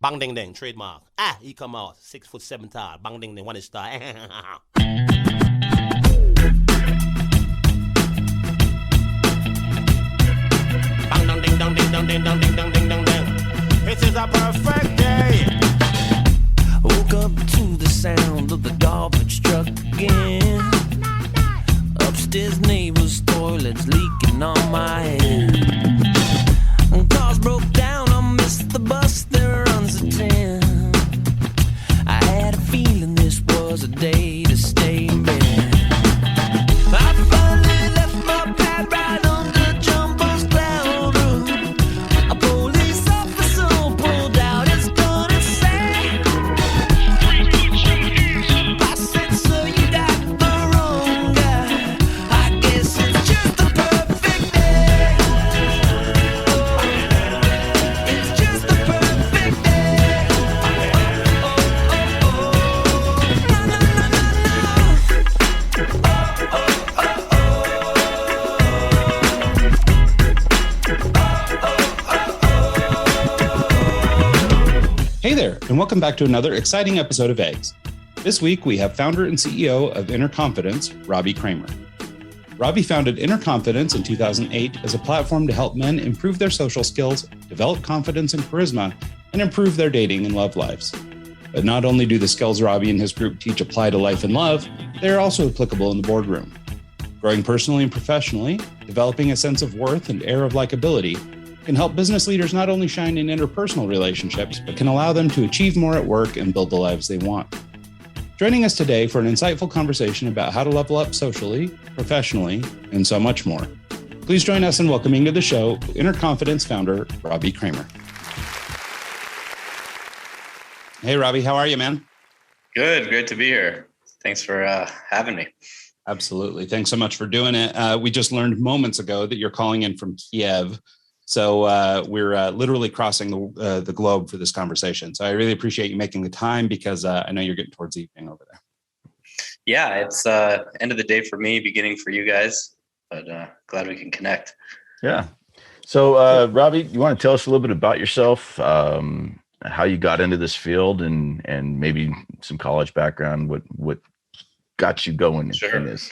Bang ding ding, trademark. He come out 6'7" tall. Bang ding ding, one is star. Bang dong ding dong ding dong ding dong ding dong ding dong ding. It is a perfect day. Woke up to the sound of the garbage truck again. Upstairs neighbor's toilet's leaking on my head. Cars broke down, I missed the bus, there runs a 10. I had a feeling this was a day to stay in bed. I finally left my pad right under Jumbo's cloud roof. A police officer pulled out his gun and said, I said, sir, you got the wrong guy. I guess it's just a perfect day. It's just a perfect day. Na, na, na, Hey there, and welcome back to another exciting episode of Eggs. This week, we have founder and CEO of Inner Confidence, Robbie Kramer. Robbie founded Inner Confidence in 2008 as a platform to help men improve their social skills, develop confidence and charisma, and improve their dating and love lives. But not only do the skills Robbie and his group teach apply to life and love, they are also applicable in the boardroom. Growing personally and professionally, developing a sense of worth and air of likability, can help business leaders not only shine in interpersonal relationships, but can allow them to achieve more at work and build the lives they want. Joining us today for an insightful conversation about how to level up socially, professionally, and so much more. Please join us in welcoming to the show Inner Confidence founder, Robbie Kramer. Hey, Robbie, how are you, man? Good. Great to be here. Thanks for having me. Absolutely. Thanks so much for doing it. We just learned moments ago that you're calling in from Kiev. So we're literally crossing the globe for this conversation. So I really appreciate you making the time because I know you're getting towards evening over there. Yeah, it's end of the day for me, beginning for you guys, but glad we can connect. Yeah. So Robbie, you want to tell us a little bit about yourself, how you got into this field and maybe some college background, what got you going in this?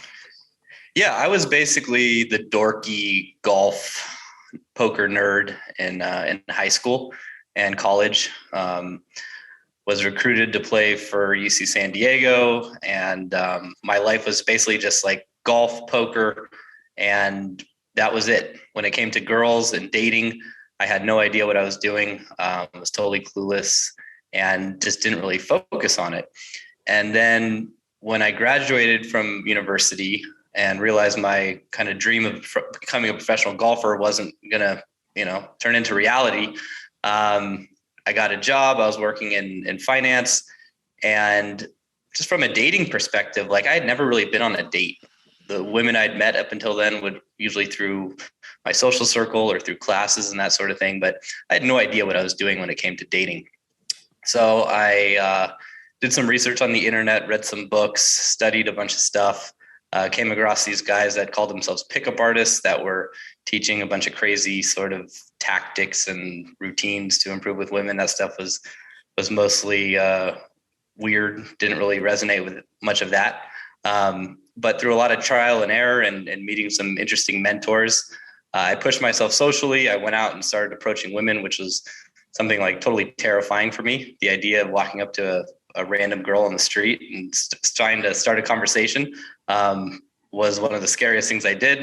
Yeah, I was basically the dorky golf poker nerd in high school and college. Was recruited to play for UC San Diego, and my life was basically just like golf, poker, and that was it. When it came to girls and dating, I had no idea what I was doing. I was totally clueless and just didn't really focus on it. And then when I graduated from university and realized my kind of dream of becoming a professional golfer wasn't going to, turn into reality. I got a job. I was working in finance, and just from a dating perspective, like I had never really been on a date. The women I'd met up until then would usually through my social circle or through classes and that sort of thing. But I had no idea what I was doing when it came to dating. So I did some research on the internet, read some books, studied a bunch of stuff. Came across these guys that called themselves pickup artists that were teaching a bunch of crazy sort of tactics and routines to improve with women. That stuff was mostly weird, didn't really resonate with much of that. But through a lot of trial and error and meeting some interesting mentors, I pushed myself socially. I went out and started approaching women, which was something like totally terrifying for me. The idea of walking up to a random girl on the street and trying to start a conversation was one of the scariest things I did.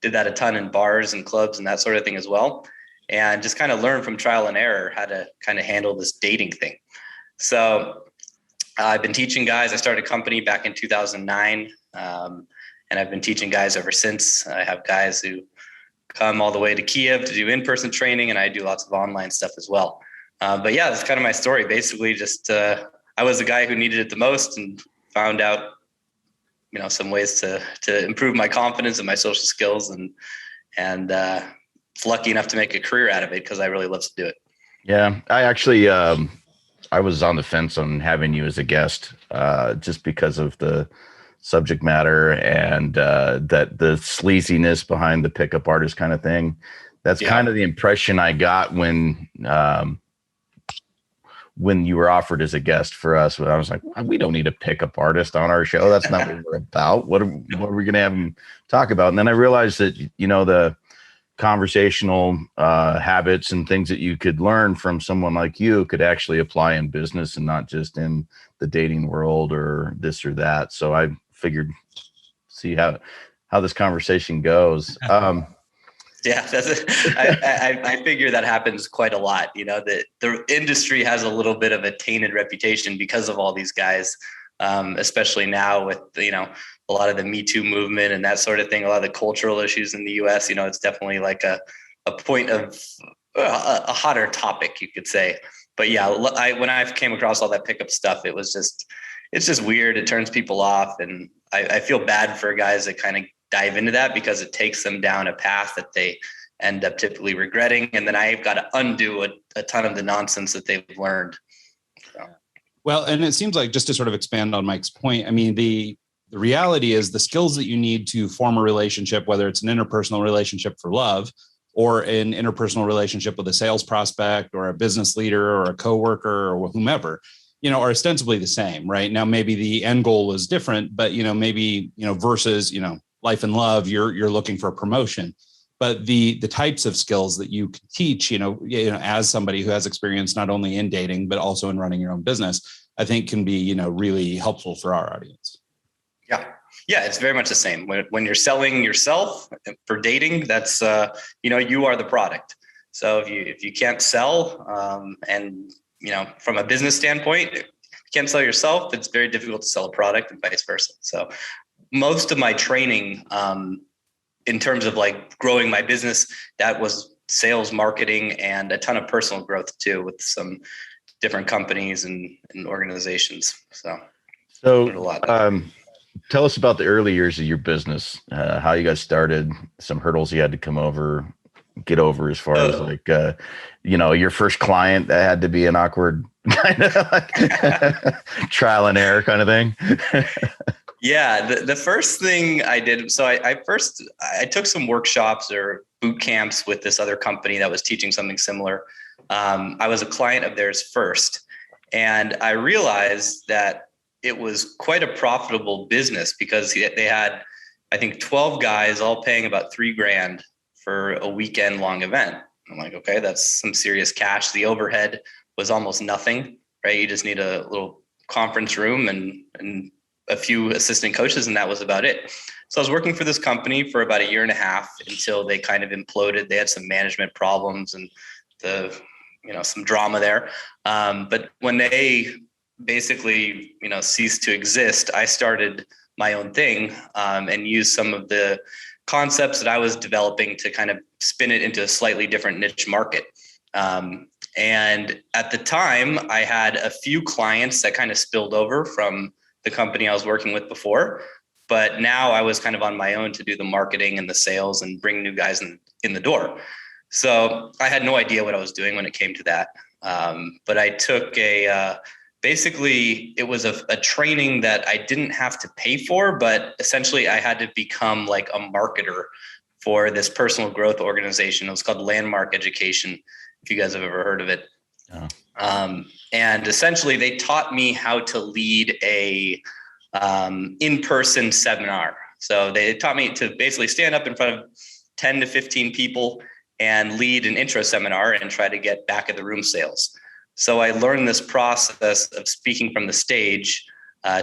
Did that a ton in bars and clubs and that sort of thing as well. And just kind of learned from trial and error how to kind of handle this dating thing. So I've been teaching guys. I started a company back in 2009. And I've been teaching guys ever since. I have guys who come all the way to Kiev to do in-person training, and I do lots of online stuff as well. But yeah, that's kind of my story. Basically, just I was the guy who needed it the most and found out, some ways to improve my confidence and my social skills, and lucky enough to make a career out of it because I really love to do it. Yeah, I actually I was on the fence on having you as a guest just because of the subject matter and that the sleaziness behind the pickup artist kind of thing. That's kind of the impression I got when when you were offered as a guest for us, I was like, we don't need a pickup artist on our show. That's not what we're about. What are we going to have him talk about? And then I realized that, the conversational habits and things that you could learn from someone like you could actually apply in business and not just in the dating world or this or that. So I figured, see how this conversation goes. Yeah, I figure that happens quite a lot. The industry has a little bit of a tainted reputation because of all these guys, especially now with, a lot of the Me Too movement and that sort of thing, a lot of the cultural issues in the US, it's definitely like a point of a hotter topic, you could say. But yeah, when I came across all that pickup stuff, it's just weird. It turns people off. And I feel bad for guys that kind of dive into that because it takes them down a path that they end up typically regretting. And then I've got to undo a ton of the nonsense that they've learned. So. Well, and it seems like, just to sort of expand on Mike's point, I mean, the reality is the skills that you need to form a relationship, whether it's an interpersonal relationship for love or an interpersonal relationship with a sales prospect or a business leader or a coworker or whomever, are ostensibly the same, right? Now, maybe the end goal was different, but, maybe, versus, life and love, you're looking for a promotion. But the types of skills that you can teach, as somebody who has experience not only in dating, but also in running your own business, I think can be, really helpful for our audience. Yeah, it's very much the same. When you're selling yourself for dating, that's, you are the product. So if you can't sell, and, from a business standpoint, if you can't sell yourself, it's very difficult to sell a product and vice versa. So most of my training, in terms of like growing my business, that was sales, marketing, and a ton of personal growth too, with some different companies and organizations. So tell us about the early years of your business, how you guys started, some hurdles you had to get over as far as like, your first client that had to be an awkward kind of like trial and error kind of thing. Yeah, the first thing I did, so I took some workshops or boot camps with this other company that was teaching something similar. I was a client of theirs first, and I realized that it was quite a profitable business because they had, I think, 12 guys all paying about $3,000 for a weekend long event. I'm like, okay, that's some serious cash. The overhead was almost nothing, right? You just need a little conference room and a few assistant coaches, and that was about it. So I was working for this company for about 1.5 years until they kind of imploded. They had some management problems and some drama there. But when they basically, ceased to exist, I started my own thing, and used some of the concepts that I was developing to kind of spin it into a slightly different niche market. And at the time I had a few clients that kind of spilled over from the company I was working with before, but now I was kind of on my own to do the marketing and the sales and bring new guys in the door. So I had no idea what I was doing when it came to that. But I took basically it was a training that I didn't have to pay for, but essentially I had to become like a marketer for this personal growth organization. It was called Landmark Education, if you guys have ever heard of it. And essentially they taught me how to lead a in-person seminar. So they taught me to basically stand up in front of 10 to 15 people and lead an intro seminar and try to get back of the room sales. So I learned this process of speaking from the stage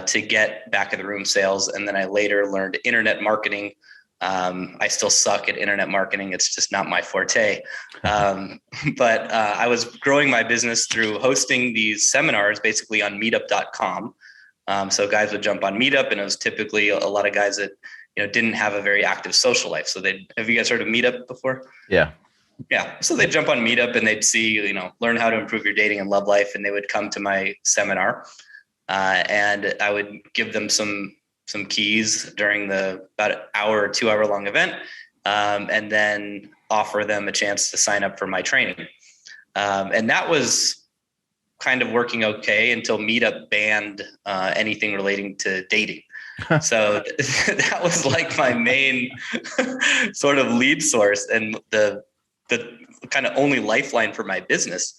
to get back of the room sales. And then I later learned internet marketing. I still suck at internet marketing. It's just not my forte. But I was growing my business through hosting these seminars basically on meetup.com. So guys would jump on Meetup, and it was typically a lot of guys that, didn't have a very active social life. So have you guys heard of Meetup before? Yeah. Yeah. So they'd jump on Meetup and they'd see, learn how to improve your dating and love life. And they would come to my seminar, and I would give them some keys during about an hour or 2 hour long event, and then offer them a chance to sign up for my training. And that was kind of working okay until Meetup banned anything relating to dating. So that was like my main sort of lead source and the kind of only lifeline for my business.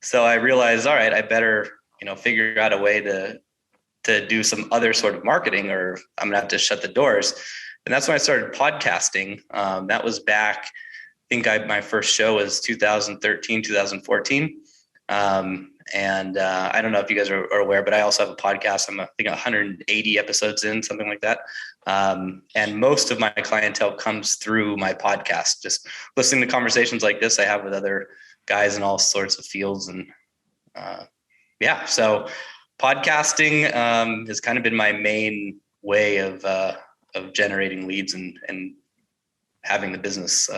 So I realized, all right, I better, figure out a way to do some other sort of marketing, or I'm gonna have to shut the doors. And that's when I started podcasting. That was back, my first show was 2013, 2014. And I don't know if you guys are aware, but I also have a podcast. I'm 180 episodes in, something like that. And most of my clientele comes through my podcast, just listening to conversations like this I have with other guys in all sorts of fields. And so podcasting has kind of been my main way of generating leads and having the business,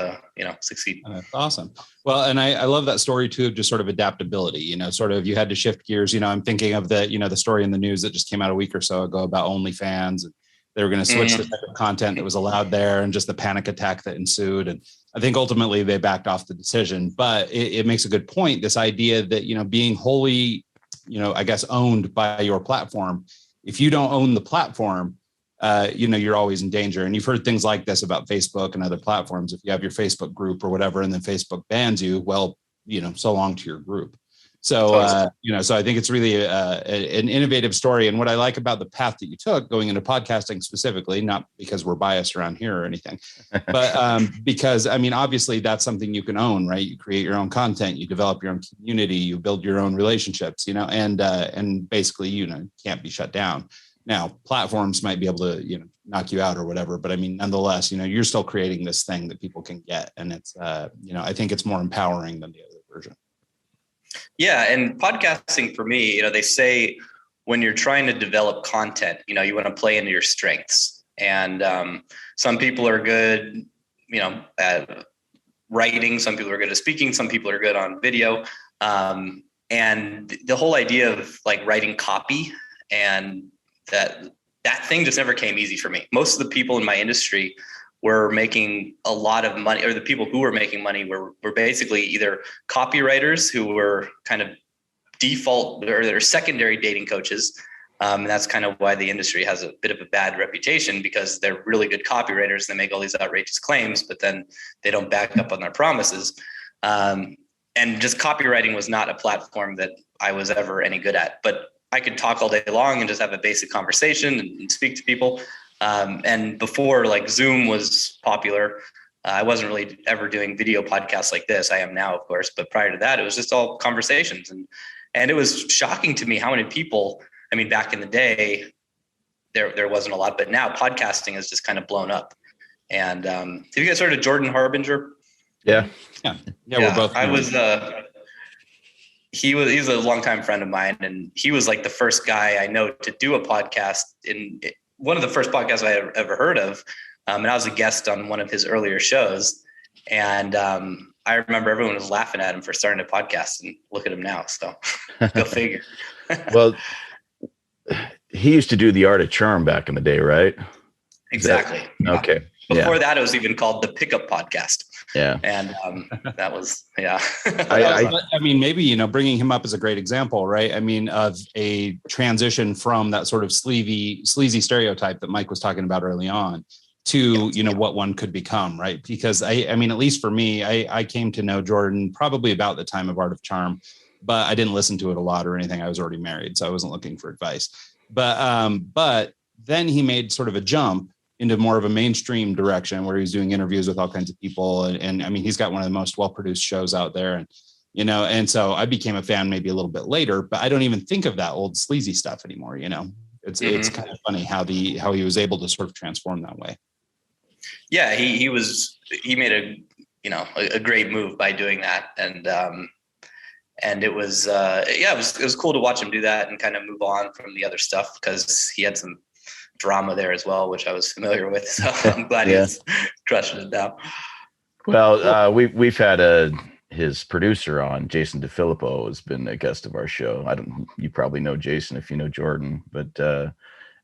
succeed. That's awesome. Well, and I love that story too, of just sort of adaptability, sort of, you had to shift gears. I'm thinking of the story in the news that just came out a week or so ago about OnlyFans, and they were going to switch the type of content that was allowed there, and just the panic attack that ensued. And I think ultimately they backed off the decision, but it makes a good point. This idea that, being wholly, I guess, owned by your platform, if you don't own the platform, you're always in danger. And you've heard things like this about Facebook and other platforms. If you have your Facebook group or whatever, and then Facebook bans you, well, so long to your group. So, so I think it's really an innovative story. And what I like about the path that you took going into podcasting specifically, not because we're biased around here or anything, but because, obviously that's something you can own, right? You create your own content, you develop your own community, you build your own relationships, and basically, can't be shut down. Now, platforms might be able to, knock you out or whatever, but nonetheless, you're still creating this thing that people can get. And it's, I think it's more empowering than the other version. Yeah. And podcasting for me, they say when you're trying to develop content, you want to play into your strengths. And some people are good, at writing. Some people are good at speaking. Some people are good on video. And the whole idea of like writing copy and that thing just never came easy for me. Most of the people in my industry were making a lot of money, or the people who were making money were basically either copywriters who were kind of default or they're secondary dating coaches. And that's kind of why the industry has a bit of a bad reputation, because they're really good copywriters. They make all these outrageous claims, but then they don't back up on their promises. And just copywriting was not a platform that I was ever any good at, but I could talk all day long and just have a basic conversation and speak to people. And before like Zoom was popular, I wasn't really ever doing video podcasts like this. I am now, of course, but prior to that, it was just all conversations. And it was shocking to me how many people, back in the day, there wasn't a lot, but now podcasting has just kind of blown up. And have you guys heard of Jordan Harbinger? Yeah. We're both. He's a longtime friend of mine, and he was like the first guy I know to do a podcast, in one of the first podcasts I had ever heard of. And I was a guest on one of his earlier shows. And I remember everyone was laughing at him for starting a podcast, and look at him now. So go figure. Well, he used to do The Art of Charm back in the day, right? Exactly. Okay. Before that, it was even called the Pickup Podcast. Yeah. And that was, yeah. Maybe, bringing him up as a great example, right? Of a transition from that sort of sleazy stereotype that Mike was talking about early on to, what one could become, right? Because at least for me, I came to know Jordan probably about the time of Art of Charm, but I didn't listen to it a lot or anything. I was already married, so I wasn't looking for advice. But then he made sort of a jump into more of a mainstream direction where he's doing interviews with all kinds of people. And he's got one of the most well-produced shows out there. And so I became a fan maybe a little bit later, but I don't even think of that old sleazy stuff anymore. It's kind of funny how he was able to sort of transform that way. Yeah. He made a great move by doing that. And it was, it was cool to watch him do that and kind of move on from the other stuff, because he had some drama there as well, which I was familiar with. So I'm glad he's crushing it now. Well, we've had his producer on, Jason DeFilippo, has been a guest of our show. You probably know Jason if you know Jordan, but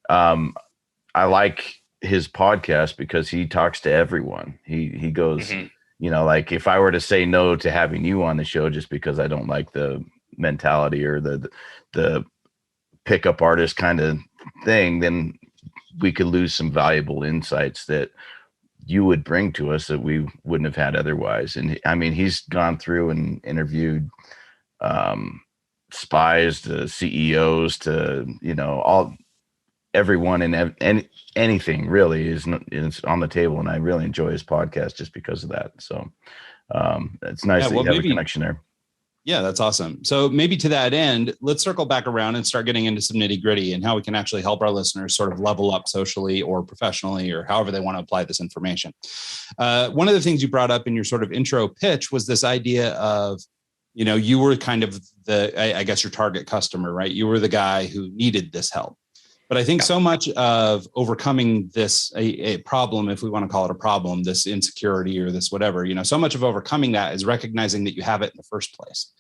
I like his podcast because he talks to everyone. He goes, like if I were to say no to having you on the show just because I don't like the mentality or the pickup artist kind of thing, then we could lose some valuable insights that you would bring to us that we wouldn't have had otherwise. And he's gone through and interviewed spies to CEOs to, everyone and anything really is on the table. And I really enjoy his podcast just because of that. So it's nice that you have a connection there. Yeah, that's awesome. So maybe to that end, let's circle back around and start getting into some nitty gritty and how we can actually help our listeners sort of level up socially or professionally or however they want to apply this information. One of the things you brought up in your sort of intro pitch was this idea of, you were kind of I guess your target customer, right? You were the guy who needed this help. But I think so much of overcoming this, a problem, if we want to call it a problem, this insecurity or this whatever, so much of overcoming that is recognizing that you have it in the first place.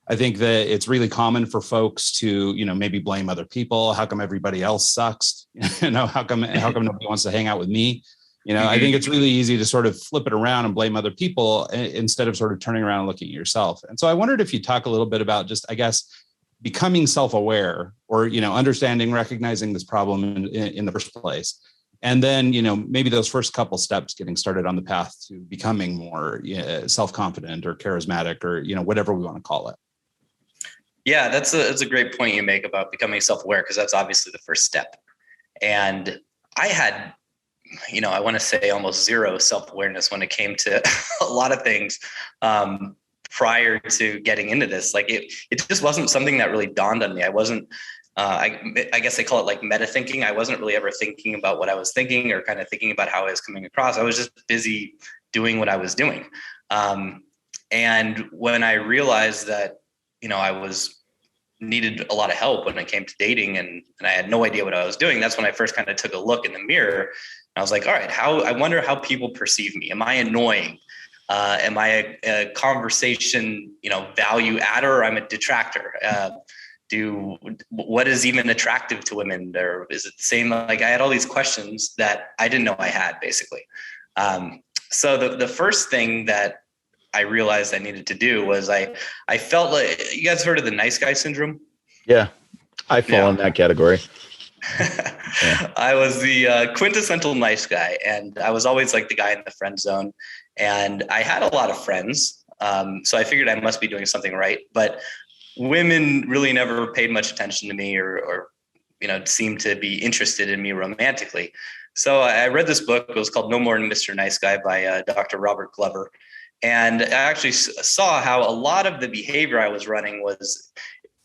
I think that it's really common for folks to, maybe blame other people. How come everybody else sucks? How come nobody wants to hang out with me? I think it's really easy to sort of flip it around and blame other people instead of sort of turning around and looking at yourself. And so I wondered if you talk a little bit about just, I guess, becoming self-aware or, understanding, recognizing this problem in the first place. And then, maybe those first couple steps getting started on the path to becoming more self-confident or charismatic or, whatever we want to call it. Yeah, that's a great point you make about becoming self-aware, because that's obviously the first step. And I had, I want to say almost zero self-awareness when it came to a lot of things. Prior to getting into this, like it just wasn't something that really dawned on me. I wasn't, I guess they call it like meta thinking. I wasn't really ever thinking about what I was thinking or kind of thinking about how I was coming across. I was just busy doing what I was doing. And when I realized that, I needed a lot of help when it came to dating and I had no idea what I was doing, that's when I first kind of took a look in the mirror. And I was like, all right, I wonder how people perceive me. Am I annoying? Am I a conversation, value adder, or I'm a detractor? What is even attractive to women? Or is it the same? Like I had all these questions that I didn't know I had, basically. So the first thing that I realized I needed to do was I felt like, you guys heard of the nice guy syndrome? Yeah, I fall in that category. Yeah. I was the quintessential nice guy, and I was always like the guy in the friend zone. And I had a lot of friends, so I figured I must be doing something right. But women really never paid much attention to me, or seemed to be interested in me romantically. So I read this book. It was called No More Mr. Nice Guy by Dr. Robert Glover, and I actually saw how a lot of the behavior I was running was,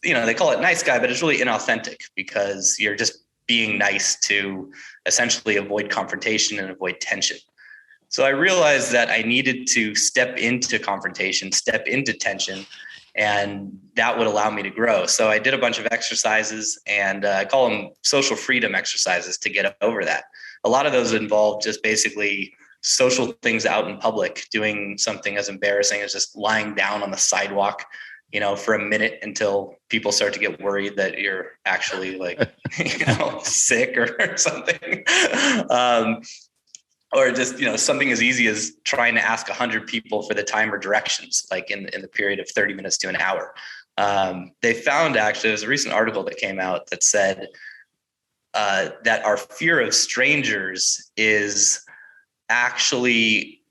they call it nice guy, but it's really inauthentic because you're just being nice to essentially avoid confrontation and avoid tension. So I realized that I needed to step into confrontation, step into tension, and that would allow me to grow. So I did a bunch of exercises, and I call them social freedom exercises to get over that. A lot of those involve just basically social things out in public, doing something as embarrassing as just lying down on the sidewalk, for a minute until people start to get worried that you're actually like, sick or something. Or just, something as easy as trying to ask 100 people for the time or directions, like in the period of 30 minutes to an hour. They found, actually, there's a recent article that came out that said that our fear of strangers is actually,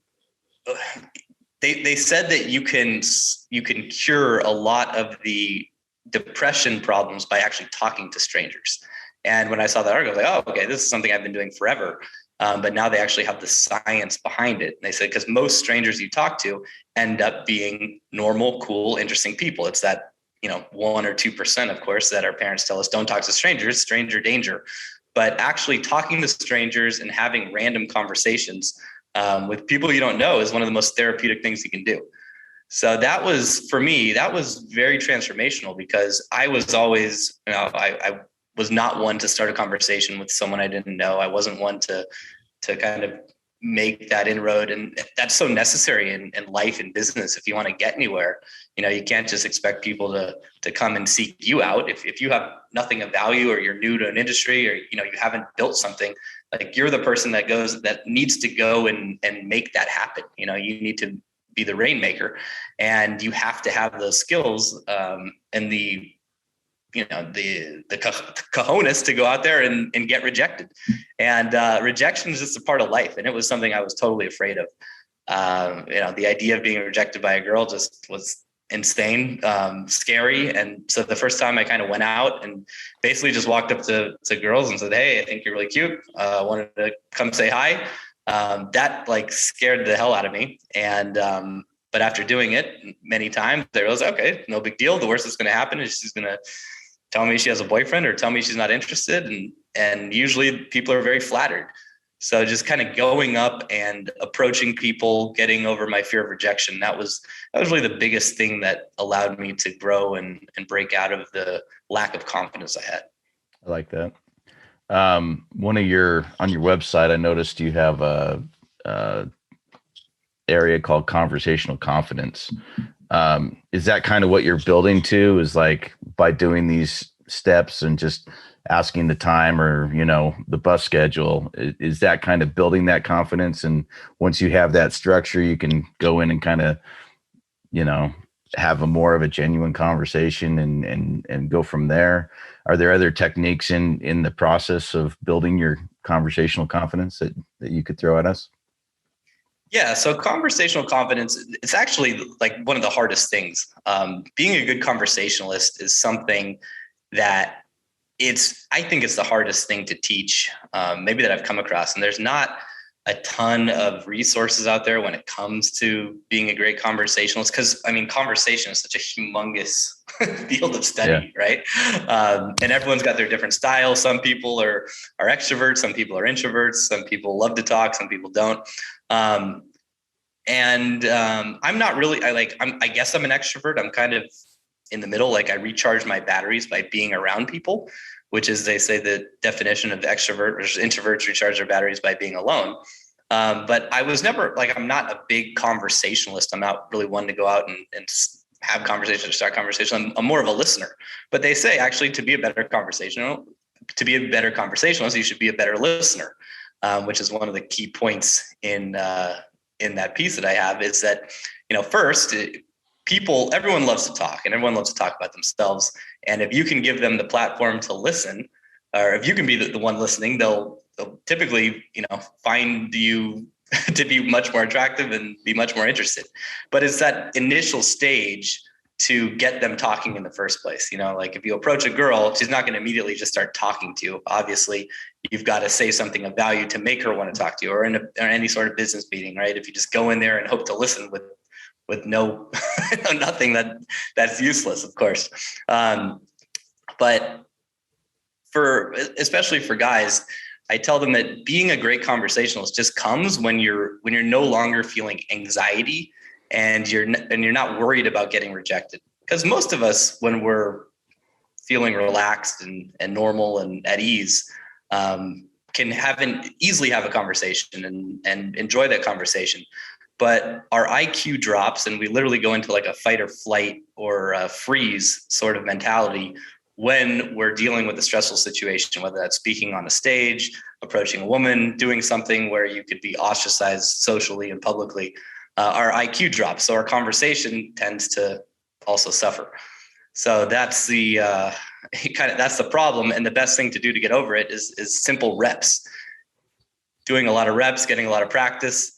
they said that you can cure a lot of the depression problems by actually talking to strangers. And when I saw that article, I was like, oh, okay, this is something I've been doing forever. But now they actually have the science behind it. And they said, because most strangers you talk to end up being normal, cool, interesting people. It's that, 1 or 2%, of course, that our parents tell us don't talk to strangers, stranger danger. But actually talking to strangers and having random conversations with people you don't know is one of the most therapeutic things you can do. So that was, for me, that was very transformational, because I was always, I was not one to start a conversation with someone I didn't know. I wasn't one to kind of make that inroad. And that's so necessary in life and business. If you want to get anywhere, you can't just expect people to come and seek you out. If you have nothing of value, or you're new to an industry, or, you haven't built something, like you're the person that needs to go and make that happen. You need to be the rainmaker, and you have to have those skills and the cojones to go out there and get rejected. And rejection is just a part of life. And it was something I was totally afraid of. The idea of being rejected by a girl just was insane, scary. And so the first time I kind of went out and basically just walked up to girls and said, "Hey, I think you're really cute. I wanted to come say hi." That like scared the hell out of me. And, but after doing it many times, they realized, okay, no big deal. The worst that's going to happen is she's going to tell me she has a boyfriend or tell me she's not interested. And usually people are very flattered. So just kind of going up and approaching people, getting over my fear of rejection. That was really the biggest thing that allowed me to grow and break out of the lack of confidence I had. I like that. On your website, I noticed you have a area called conversational confidence. Is that kind of what you're building to, is like by doing these steps and just asking the time or, the bus schedule, is that kind of building that confidence? And once you have that structure, you can go in and kind of, have a more of a genuine conversation and go from there. Are there other techniques in the process of building your conversational confidence that you could throw at us? Yeah. So conversational confidence, it's actually like one of the hardest things. Being a good conversationalist is something that I think it's the hardest thing to teach, maybe that I've come across. And there's not a ton of resources out there when it comes to being a great conversationalist. Because conversation is such a humongous field of study, right? And everyone's got their different styles. Some people are extroverts, some people are introverts, some people love to talk, some people don't. I'm not really. I guess I'm an extrovert. I'm kind of in the middle. Like I recharge my batteries by being around people, which is, they say, the definition of extrovert, which introverts recharge their batteries by being alone. But I was never I'm not a big conversationalist. I'm not really one to go out and have conversations or start conversations. I'm more of a listener. But they say actually to be a better conversationalist, you should be a better listener, which is one of the key points in that piece that I have, is that, first, everyone loves to talk and everyone loves to talk about themselves. And if you can give them the platform to listen, or if you can be the one listening, they'll typically, find you to be much more attractive and be much more interested. But it's that initial stage to get them talking in the first place. Like if you approach a girl, she's not going to immediately just start talking to you. Obviously, you've got to say something of value to make her want to talk to you, or in any sort of business meeting, right? If you just go in there and hope to listen with no nothing, that's useless, of course. But especially for guys, I tell them that being a great conversationalist just comes when you're no longer feeling anxiety and you're not worried about getting rejected. Because most of us, when we're feeling relaxed and normal and at ease, can easily have a conversation and enjoy that conversation. But our IQ drops and we literally go into like a fight or flight or a freeze sort of mentality when we're dealing with a stressful situation, whether that's speaking on a stage, approaching a woman, doing something where you could be ostracized socially and publicly. Our IQ drops, so our conversation tends to also suffer. So that's that's the problem. And the best thing to do to get over it is simple reps. Doing a lot of reps, getting a lot of practice.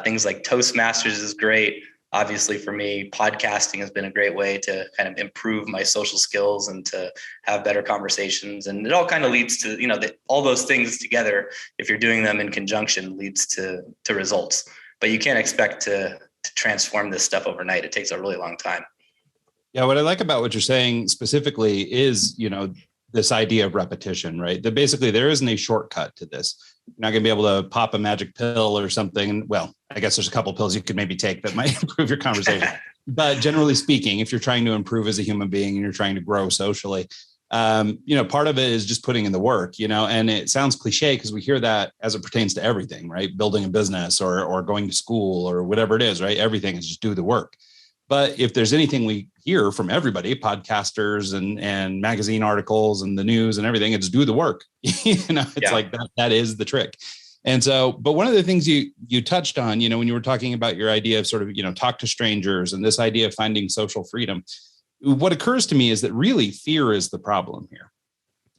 Things like Toastmasters is great. Obviously, for me, podcasting has been a great way to kind of improve my social skills and to have better conversations. And it all kind of leads to, all those things together, if you're doing them in conjunction, leads to results. But you can't expect to transform this stuff overnight. It takes a really long time. Yeah, what I like about what you're saying specifically is, this idea of repetition, right? That basically there isn't a shortcut to this. You're not going to be able to pop a magic pill or something. Well, I guess there's a couple pills you could maybe take that might improve your conversation. But generally speaking, if you're trying to improve as a human being and you're trying to grow socially, part of it is just putting in the work, and it sounds cliche because we hear that as it pertains to everything, right? Building a business or going to school or whatever it is, right? Everything is just do the work. But if there's anything we hear from everybody, podcasters and magazine articles and the news and everything, it's do the work. Like that is the trick. And so, but one of the things you touched on, when you were talking about your idea of sort of, talk to strangers and this idea of finding social freedom, what occurs to me is that really fear is the problem here.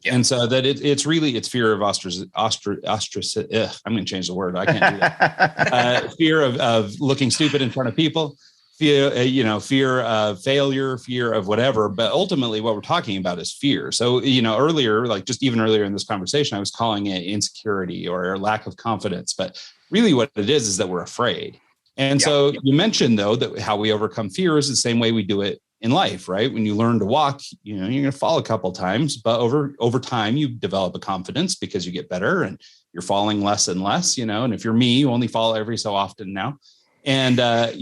Yeah. And so that it's fear of ostracism. I'm going to change the word. I can't do that. Fear of looking stupid in front of people. fear of failure, fear of whatever. But ultimately what we're talking about is fear. So, earlier, like just even earlier in this conversation, I was calling it insecurity or lack of confidence. But really what it is that we're afraid. And so you mentioned, though, that how we overcome fear is the same way we do it in life, right? When you learn to walk, you're going to fall a couple times, but over time, you develop a confidence because you get better and you're falling less and less, and if you're me, you only fall every so often now. And, but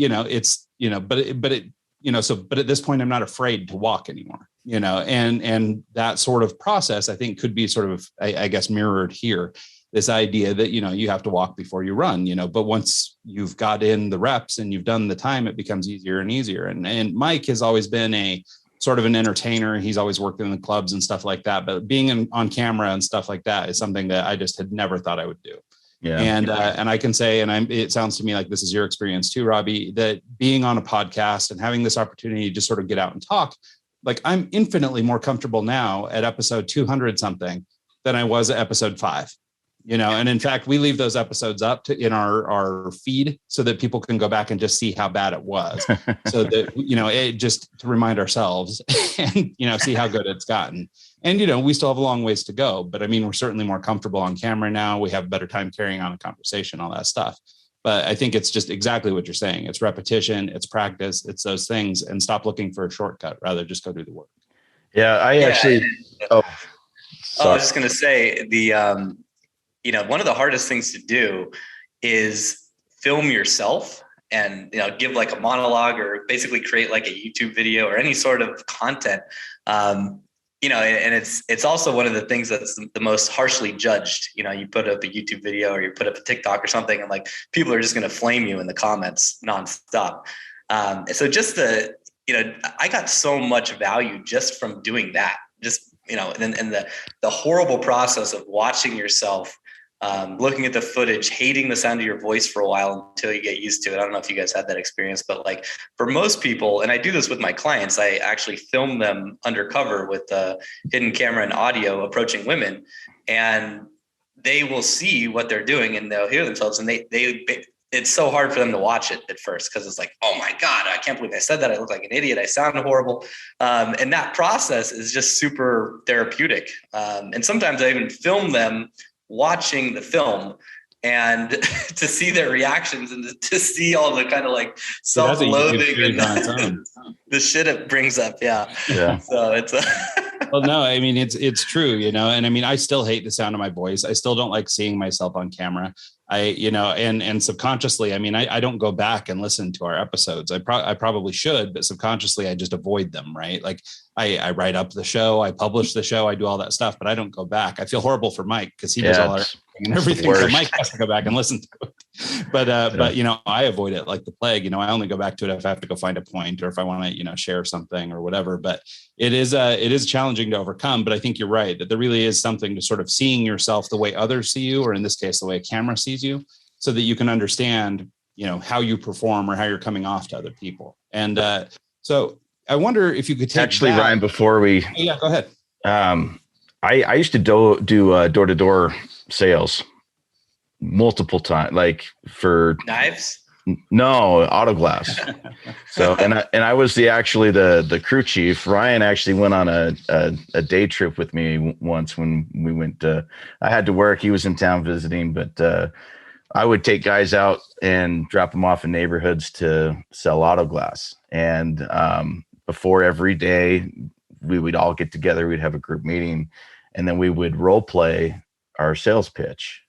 at this point, I'm not afraid to walk anymore, and that sort of process, I think, could be sort of, I guess, mirrored here. This idea that, you have to walk before you run, but once you've got in the reps and you've done the time, it becomes easier and easier. And Mike has always been a sort of an entertainer. He's always worked in the clubs and stuff like that. But being on camera and stuff like that is something that I just had never thought I would do. Yeah. And I can say, it sounds to me like this is your experience too, Robbie, that being on a podcast and having this opportunity to just sort of get out and talk, like I'm infinitely more comfortable now at episode 200 something than I was at episode 5. And in fact, we leave those episodes up in our feed so that people can go back and just see how bad it was. So that, it just to remind ourselves and, see how good it's gotten. And, we still have a long ways to go, but I mean, we're certainly more comfortable on camera now. We have a better time carrying on a conversation, all that stuff. But I think it's just exactly what you're saying. It's repetition, it's practice, it's those things, and stop looking for a shortcut, rather just go do the work. Yeah, actually, I was just going to say one of the hardest things to do is film yourself and, give like a monologue or basically create like a YouTube video or any sort of content. And it's also one of the things that's the most harshly judged. You put up a YouTube video or you put up a TikTok or something and like people are just going to flame you in the comments nonstop. So just I got so much value just from doing that, and the horrible process of watching yourself, looking at the footage, hating the sound of your voice for a while until you get used to it. I don't know if you guys had that experience, but like for most people, and I do this with my clients, I actually film them undercover with the hidden camera and audio approaching women, and they will see what they're doing and they'll hear themselves, and it's so hard for them to watch it at first because it's like, oh my God, I can't believe I said that. I look like an idiot. I sound horrible. And that process is just super therapeutic. And sometimes I even film them watching the film and to see their reactions and to see all the kind of like self-loathing and the shit it brings up. Yeah. So it's well, no, I mean, it's true, and I mean, I still hate the sound of my voice. I still don't like seeing myself on camera. And subconsciously, I mean, I don't go back and listen to our episodes. I probably should, but subconsciously I just avoid them, right? Like I write up the show, I publish the show, I do all that stuff, but I don't go back. I feel horrible for Mike because he does all our and everything. So Mike has to go back and listen to it. But I avoid it like the plague. I only go back to it if I have to go find a point or if I want to, share something or whatever. But it is challenging to overcome. But I think you're right that there really is something to sort of seeing yourself the way others see you, or in this case, the way a camera sees you, so that you can understand, how you perform or how you're coming off to other people. And so I wonder if you could take actually, Ryan, before we, yeah, go ahead. I used to do door-to-door sales multiple times, like for knives. No, auto glass. So, and I was the crew chief. Ryan actually went on a day trip with me once when we went I had to work. He was in town visiting, but I would take guys out and drop them off in neighborhoods to sell auto glass. And before every day, we would all get together. We'd have a group meeting, and then we would role play our sales pitch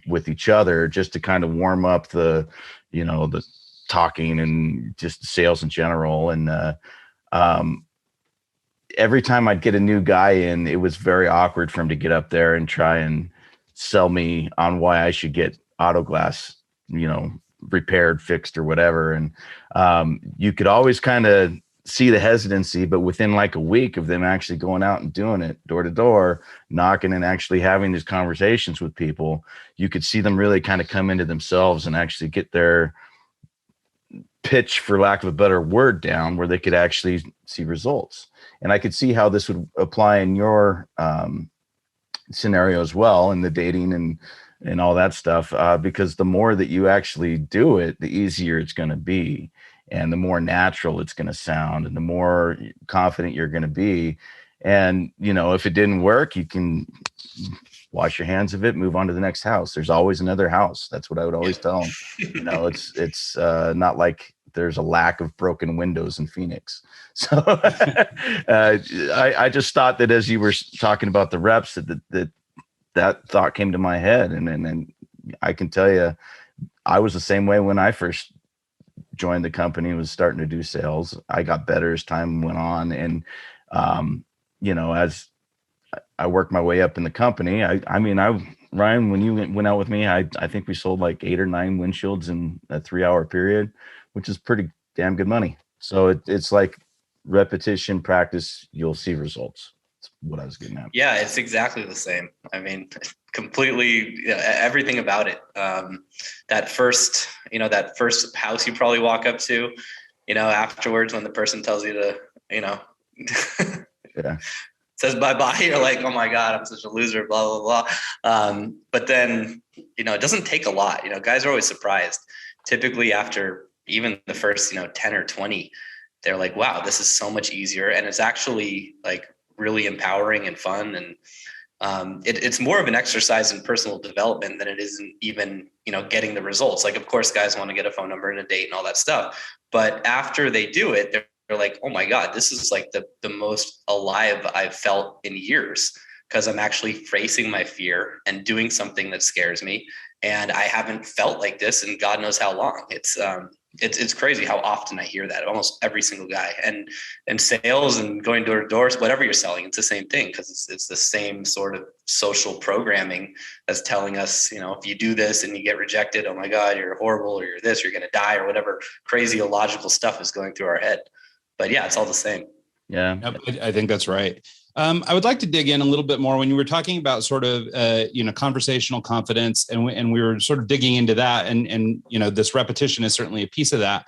with each other, just to kind of warm up the talking and just sales in general. And every time I'd get a new guy in, it was very awkward for him to get up there and try and sell me on why I should get auto glass, repaired, fixed, or whatever. And you could always kind of see the hesitancy, but within like a week of them actually going out and doing it door to door, knocking and actually having these conversations with people, you could see them really kind of come into themselves and actually get their pitch, for lack of a better word, down where they could actually see results. And I could see how this would apply in your scenario as well, in the dating and all that stuff, because the more that you actually do it, the easier it's going to be. and the more natural it's going to sound and the more confident you're going to be. And, you know, if it didn't work, you can wash your hands of it, move on to the next house. There's always another house. That's what I would always tell them. You know, it's not like there's a lack of broken windows in Phoenix. So I just thought that as you were talking about the reps, that thought came to my head. And I can tell you, I was the same way when I first joined the company, was starting to do sales. I got better as time went on. And, you know, as I worked my way up in the company, Ryan, when you went out with me, I think we sold like 8 or 9 windshields in a 3-hour period, which is pretty damn good money. So it's like repetition, practice, you'll see results. That's what I was getting at. Yeah, it's exactly the same. I mean, completely everything about it. That first house you probably walk up to, you know, afterwards when the person tells you to, you know, yeah. says bye-bye, you're like, oh my God, I'm such a loser, blah, blah, blah. But then, you know, it doesn't take a lot. You know, guys are always surprised. Typically after even the first, you know, 10 or 20, they're like, wow, this is so much easier. And it's actually like really empowering and fun. And it's more of an exercise in personal development than it isn't even, you know, getting the results. Like, of course, guys want to get a phone number and a date and all that stuff. But after they do it, they're like, oh my God, this is like the most alive I've felt in years, because I'm actually facing my fear and doing something that scares me. And I haven't felt like this in God knows how long. It's crazy how often I hear that, almost every single guy. And sales and going door to doors, whatever you're selling, it's the same thing, because it's the same sort of social programming that's telling us, you know, if you do this and you get rejected, oh my God, you're horrible, or you're this, you're going to die, or whatever crazy illogical stuff is going through our head. But yeah, it's all the same. Yeah, I think that's right. I would like to dig in a little bit more when you were talking about sort of, you know, conversational confidence, and we were sort of digging into that, and you know, this repetition is certainly a piece of that.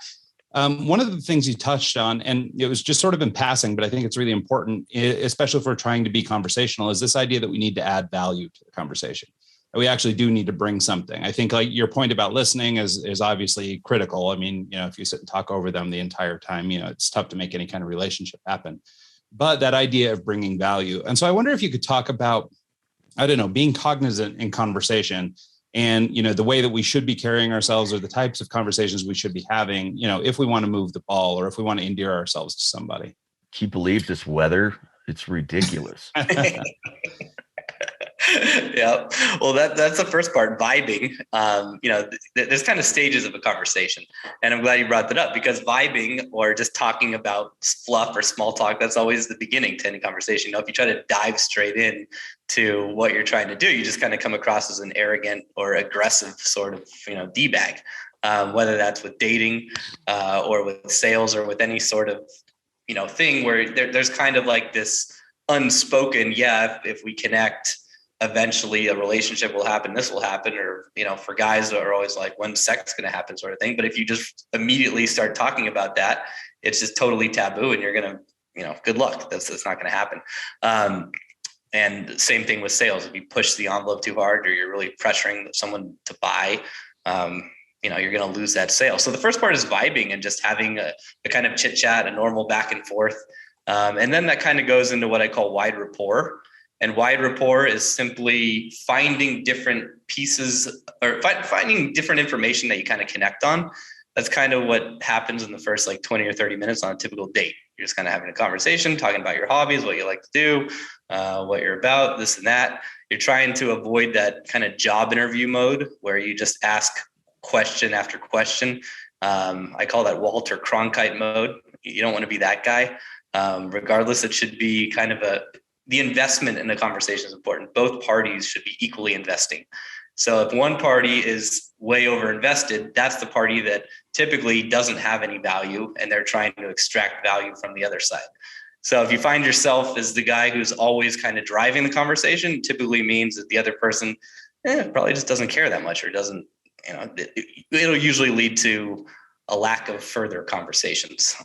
One of the things you touched on, and it was just sort of in passing, but I think it's really important, especially if we're trying to be conversational, is this idea that we need to add value to the conversation. We actually do need to bring something. I think like your point about listening is obviously critical. I mean, you know, if you sit and talk over them the entire time, you know, it's tough to make any kind of relationship happen. But that idea of bringing value. And so I wonder if you could talk about, I don't know, being cognizant in conversation and, you know, the way that we should be carrying ourselves, or the types of conversations we should be having, you know, if we want to move the ball or if we want to endear ourselves to somebody. Can you believe this weather? It's ridiculous. Yeah. Well, that's the first part, vibing. You know, there's kind of stages of a conversation, and I'm glad you brought that up, because vibing, or just talking about fluff or small talk, that's always the beginning to any conversation. You know, if you try to dive straight in to what you're trying to do, you just kind of come across as an arrogant or aggressive sort of, you know, D-bag, whether that's with dating or with sales or with any sort of, you know, thing where there's kind of like this unspoken, yeah, if we connect, eventually a relationship will happen, this will happen. Or, you know, for guys that are always like, when's sex going to happen, sort of thing. But if you just immediately start talking about that, it's just totally taboo, and you're going to, you know, good luck. That's not going to happen. And same thing with sales. If you push the envelope too hard, or you're really pressuring someone to buy, you know, you're going to lose that sale. So the first part is vibing and just having a kind of chit chat, a normal back and forth. And then that kind of goes into what I call wide rapport. And wide rapport is simply finding different pieces, or finding different information that you kind of connect on. That's kind of what happens in the first like 20 or 30 minutes on a typical date. You're just kind of having a conversation, talking about your hobbies, what you like to do, what you're about, this and that. You're trying to avoid that kind of job interview mode where you just ask question after question. I call that Walter Cronkite mode. You don't want to be that guy. Regardless, it should be kind of the investment in the conversation is important. Both parties should be equally investing. So if one party is way over invested, that's the party that typically doesn't have any value, and they're trying to extract value from the other side. So if you find yourself as the guy who's always kind of driving the conversation, it typically means that the other person probably just doesn't care that much, or doesn't, you know, it'll usually lead to a lack of further conversations.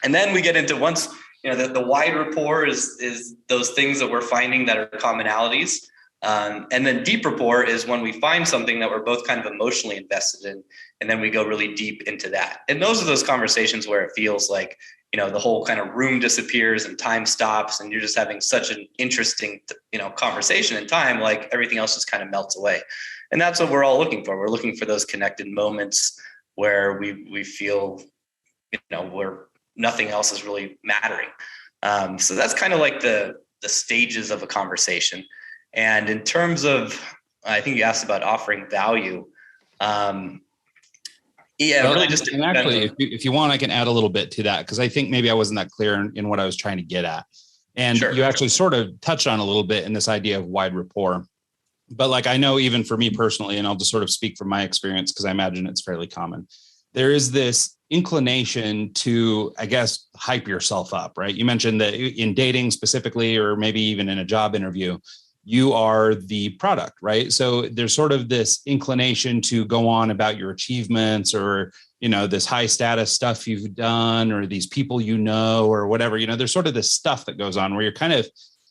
And then we get into, once, you know, the wide rapport is those things that we're finding that are commonalities. And then deep rapport is when we find something that we're both kind of emotionally invested in, and then we go really deep into that. And those are those conversations where it feels like, the whole kind of room disappears and time stops, and you're just having such an interesting, conversation in time, like everything else just kind of melts away. And that's what we're all looking for. We're looking for those connected moments where we feel, where nothing else is really mattering. So that's kind of like the stages of a conversation. And in terms of, I think you asked about offering value. Really just. And actually, if you want, I can add a little bit to that, because I think maybe I wasn't that clear in what I was trying to get at. And you actually sort of touched on a little bit in this idea of wide rapport. But like, I know even for me personally, and I'll just sort of speak from my experience, because I imagine it's fairly common, there is this inclination to, I guess, hype yourself up, right? You mentioned that in dating specifically, or maybe even in a job interview, you are the product, right? So there's sort of this inclination to go on about your achievements, or, this high status stuff you've done, or these people, or whatever, there's sort of this stuff that goes on where you're kind of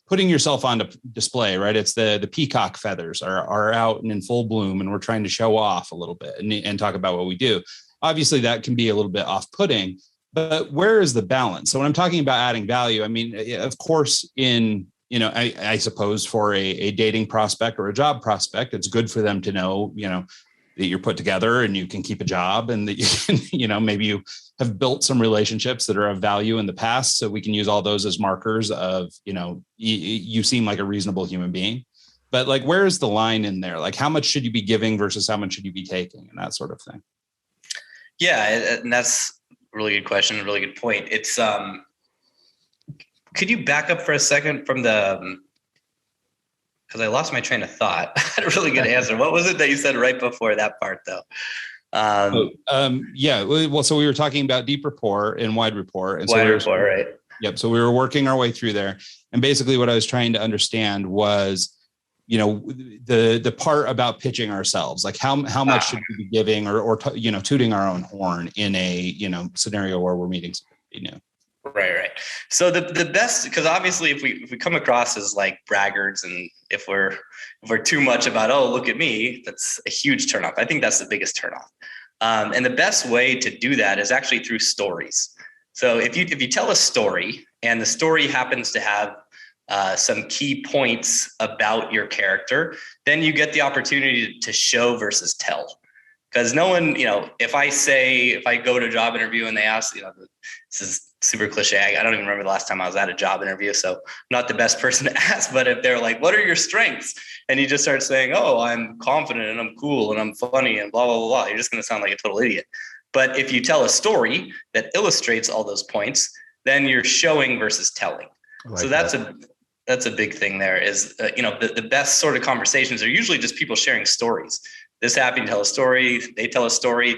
putting yourself on display, right? It's the peacock feathers are out and in full bloom, and we're trying to show off a little bit and talk about what we do. Obviously that can be a little bit off-putting, but where is the balance? So when I'm talking about adding value, I mean, of course, I suppose for a dating prospect or a job prospect, it's good for them to know, that you're put together and you can keep a job, and that you can, maybe you have built some relationships that are of value in the past. So we can use all those as markers of, you seem like a reasonable human being. But like, where is the line in there? Like, how much should you be giving versus how much should you be taking, and that sort of thing? Yeah. And that's a really good question. A really good point. It's, could you back up for a second from because I lost my train of thought. I had a really good answer. What was it that you said right before that part, though? Yeah. Well, so we were talking about deep rapport and wide rapport. And wide rapport, right? Yep. So we were working our way through there. And basically what I was trying to understand was, the part about pitching ourselves, like how much should we be giving or tooting our own horn in a, scenario where we're meeting somebody new. Right. So the best, because obviously if we come across as like braggarts, and if we're too much about, oh, look at me, that's a huge turnoff. I think that's the biggest turnoff. And the best way to do that is actually through stories. So if you tell a story, and the story happens to have some key points about your character, then you get the opportunity to show versus tell. Because no one, if I go to a job interview and they ask, this is super cliche. I don't even remember the last time I was at a job interview, so I'm not the best person to ask. But if they're like, what are your strengths? And you just start saying, oh, I'm confident and I'm cool and I'm funny and blah, blah, blah, blah, you're just going to sound like a total idiot. But if you tell a story that illustrates all those points, then you're showing versus telling. So that's a big thing there is, the best sort of conversations are usually just people sharing stories. This happened, tell a story, they tell a story.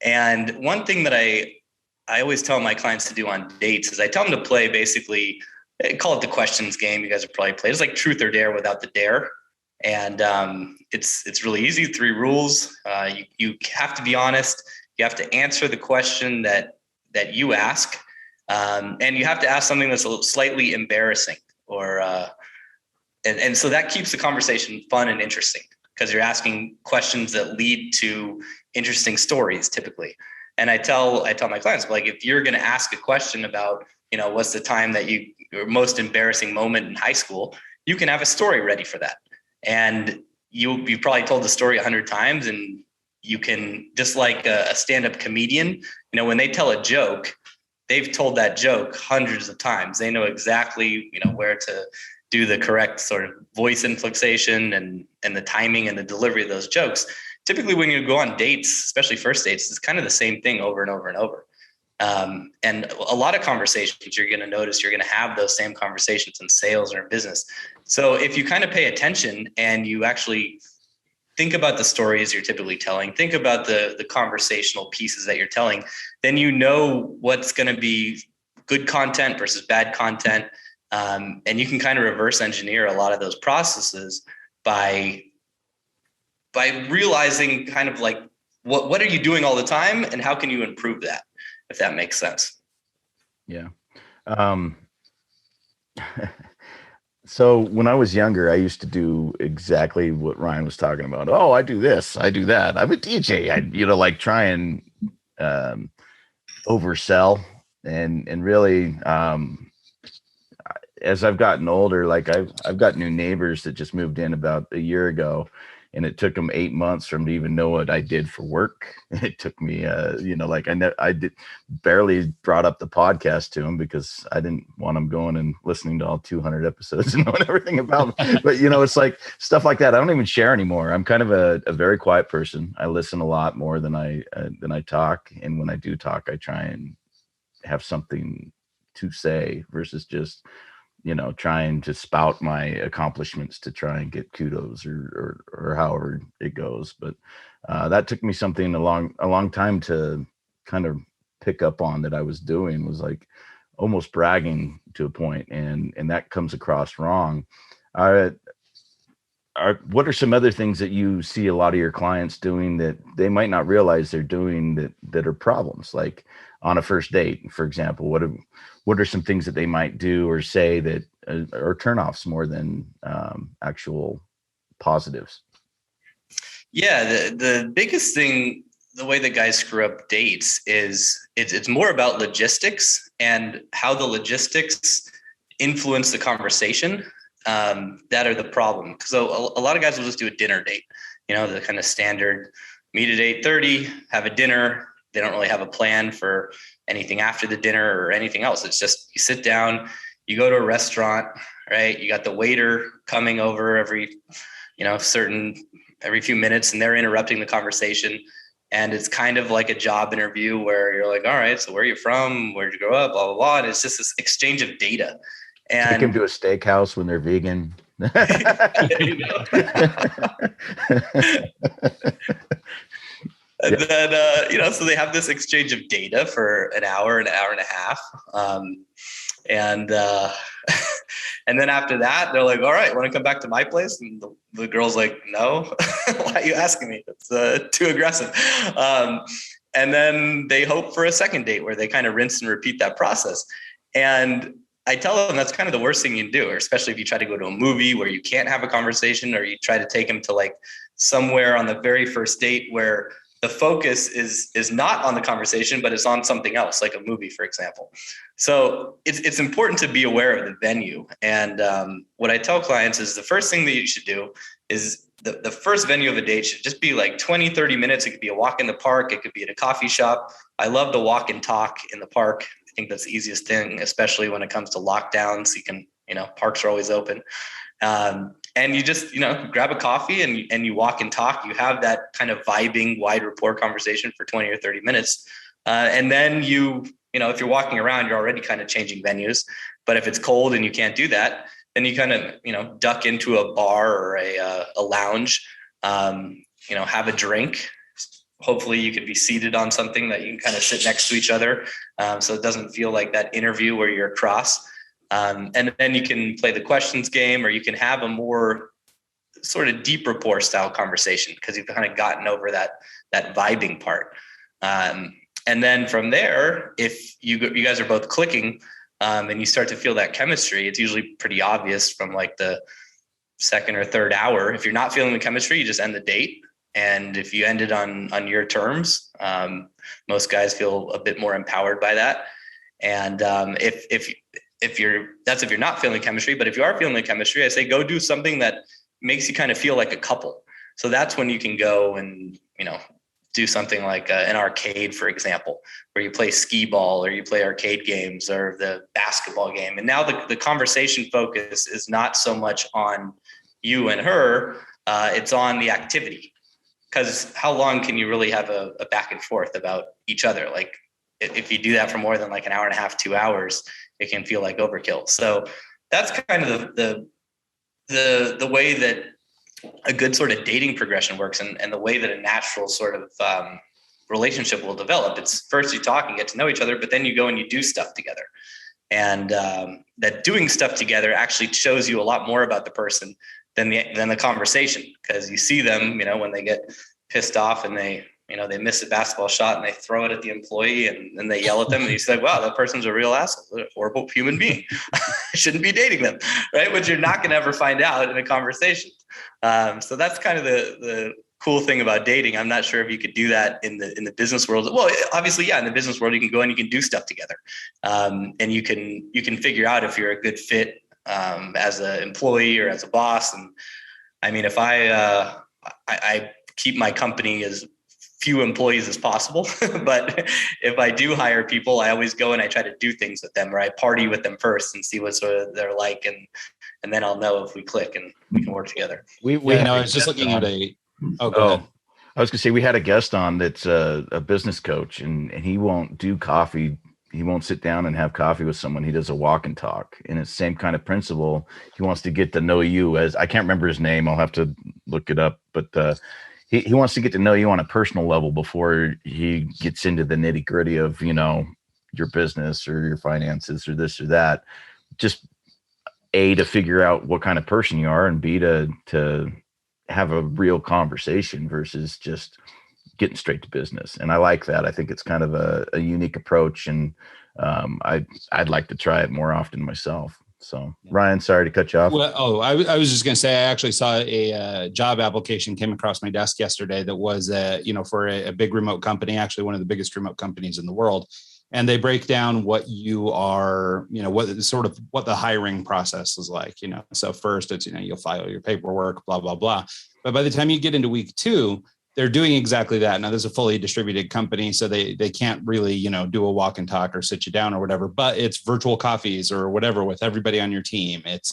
And one thing that I always tell my clients to do on dates is I tell them to play, basically, call it the questions game. You guys have probably played. It's like truth or dare without the dare. And it's really easy. 3 rules. You have to be honest. You have to answer the question that you ask. And you have to ask something that's a little slightly embarrassing, or and so that keeps the conversation fun and interesting, because you're asking questions that lead to interesting stories typically. And I tell my clients, like, if you're going to ask a question about, what's the time that your most embarrassing moment in high school, you can have a story ready for that. And you've probably told the story 100 times, and you can, just like a stand-up comedian, when they tell a joke, they've told that joke hundreds of times. They know exactly, where to do the correct sort of voice inflection and the timing and the delivery of those jokes. Typically when you go on dates, especially first dates, it's kind of the same thing over and over and over. And a lot of conversations, you're going to notice you're going to have those same conversations in sales or in business. So if you kind of pay attention and you actually think about the stories you're typically telling, think about the conversational pieces that you're telling, then you know what's going to be good content versus bad content. And you can kind of reverse engineer a lot of those processes by realizing kind of like, what are you doing all the time and how can you improve that, if that makes sense? Yeah. So when I was younger, I used to do exactly what Ryan was talking about. Oh, I do this, I do that. I'm a DJ. I, like try and um, oversell and really, as I've gotten older, like I've got new neighbors that just moved in about a year ago, and it took them 8 months for them to even know what I did for work. It took me, like I did barely brought up the podcast to them because I didn't want them going and listening to all 200 episodes and knowing everything about them. But it's like stuff like that. I don't even share anymore. I'm kind of a very quiet person. I listen a lot more than I talk, and when I do talk, I try and have something to say versus just trying to spout my accomplishments to try and get kudos or however it goes. But that took me something a long time to kind of pick up on that I was doing, was like almost bragging to a point, and that comes across wrong. What are some other things that you see a lot of your clients doing that they might not realize they're doing that are problems? Like on a first date, for example, what are some things that they might do or say that are turnoffs more than actual positives? Yeah, the biggest thing, the way that guys screw up dates is it's more about logistics and how the logistics influence the conversation. That are the problem. So a lot of guys will just do a dinner date, the kind of standard meet at 8:30, have a dinner. They don't really have a plan for anything after the dinner or anything else. It's just you sit down, you go to a restaurant, right? You got the waiter coming over every few minutes, and they're interrupting the conversation. And it's kind of like a job interview where you're like, all right, so where are you from? Where'd you grow up? Blah, blah, blah. And it's just this exchange of data. And take them to a steakhouse when they're vegan. And then, so they have this exchange of data for an hour and a half. And then after that, they're like, all right, want to come back to my place? And the girl's like, no, why are you asking me? It's too aggressive. And then they hope for a second date where they kind of rinse and repeat that process. And I tell them that's kind of the worst thing you can do, or especially if you try to go to a movie where you can't have a conversation, or you try to take them to like somewhere on the very first date where the focus is not on the conversation, but it's on something else, like a movie, for example. So it's important to be aware of the venue. And what I tell clients is the first thing that you should do is the first venue of a date should just be like 20, 30 minutes. It could be a walk in the park. It could be at a coffee shop. I love to walk and talk in the park. I think that's the easiest thing, especially when it comes to lockdowns. You can, parks are always open. And you just, grab a coffee and you walk and talk. You have that kind of vibing, wide rapport conversation for 20 or 30 minutes. And then if you're walking around, you're already kind of changing venues. But if it's cold and you can't do that, then you kind of, duck into a bar or a lounge, have a drink. Hopefully you could be seated on something that you can kind of sit next to each other. So it doesn't feel like that interview where you're across. And then you can play the questions game, or you can have a more sort of deep rapport style conversation because you've kind of gotten over that vibing part. And then from there, if you guys are both clicking and you start to feel that chemistry, it's usually pretty obvious from like the second or third hour. If you're not feeling the chemistry, you just end the date. And if you end it on your terms, most guys feel a bit more empowered by that. And if you're not feeling chemistry, but if you are feeling the chemistry, I say go do something that makes you kind of feel like a couple. So that's when you can go and, do something like an arcade, for example, where you play skee ball or you play arcade games or the basketball game. And now the conversation focus is not so much on you and her, it's on the activity. Because how long can you really have a back and forth about each other? Like if you do that for more than like an hour and a half, 2 hours, it can feel like overkill. So that's kind of the way that a good sort of dating progression works, and the way that a natural sort of relationship will develop. It's first you talk and get to know each other, but then you go and you do stuff together. And that doing stuff together actually shows you a lot more about the person than the conversation, because you see them, when they get pissed off and they they miss a basketball shot and they throw it at the employee and then they yell at them. And you say, wow, that person's a real asshole, a horrible human being. I shouldn't be dating them, right? Which you're not going to ever find out in a conversation. So that's kind of the cool thing about dating. I'm not sure if you could do that in the business world. Well, obviously, yeah, in the business world, you can go and you can do stuff together. And you can figure out if you're a good fit as an employee or as a boss. And I mean, if I keep my company as few employees as possible, but if I do hire people, I always go and I try to do things with them, or I party with them first and see what sort of they're like, and then I'll know if we click and we can work together. I was just looking at a. Oh, go ahead. I was gonna say we had a guest on that's a business coach, and he won't do coffee. He won't sit down and have coffee with someone. He does a walk and talk, and it's the same kind of principle. He wants to get to know you as I can't remember his name. I'll have to look it up, but he wants to get to know you on a personal level before he gets into the nitty gritty of, your business or your finances or this or that. Just A, to figure out what kind of person you are, and B, to have a real conversation versus just getting straight to business. And I like that. I think it's kind of a unique approach, and I'd like to try it more often myself. So Ryan, sorry to cut you off. Well, I was just going to say, I actually saw a job application came across my desk yesterday that was, for a big remote company, actually one of the biggest remote companies in the world. And they break down what you are, what the hiring process is like, so first it's, you'll file your paperwork, blah, blah, blah. But by the time you get into week 2, they're doing exactly that. Now, there's a fully distributed company, so they can't really, do a walk and talk or sit you down or whatever, but it's virtual coffees or whatever with everybody on your team. It's,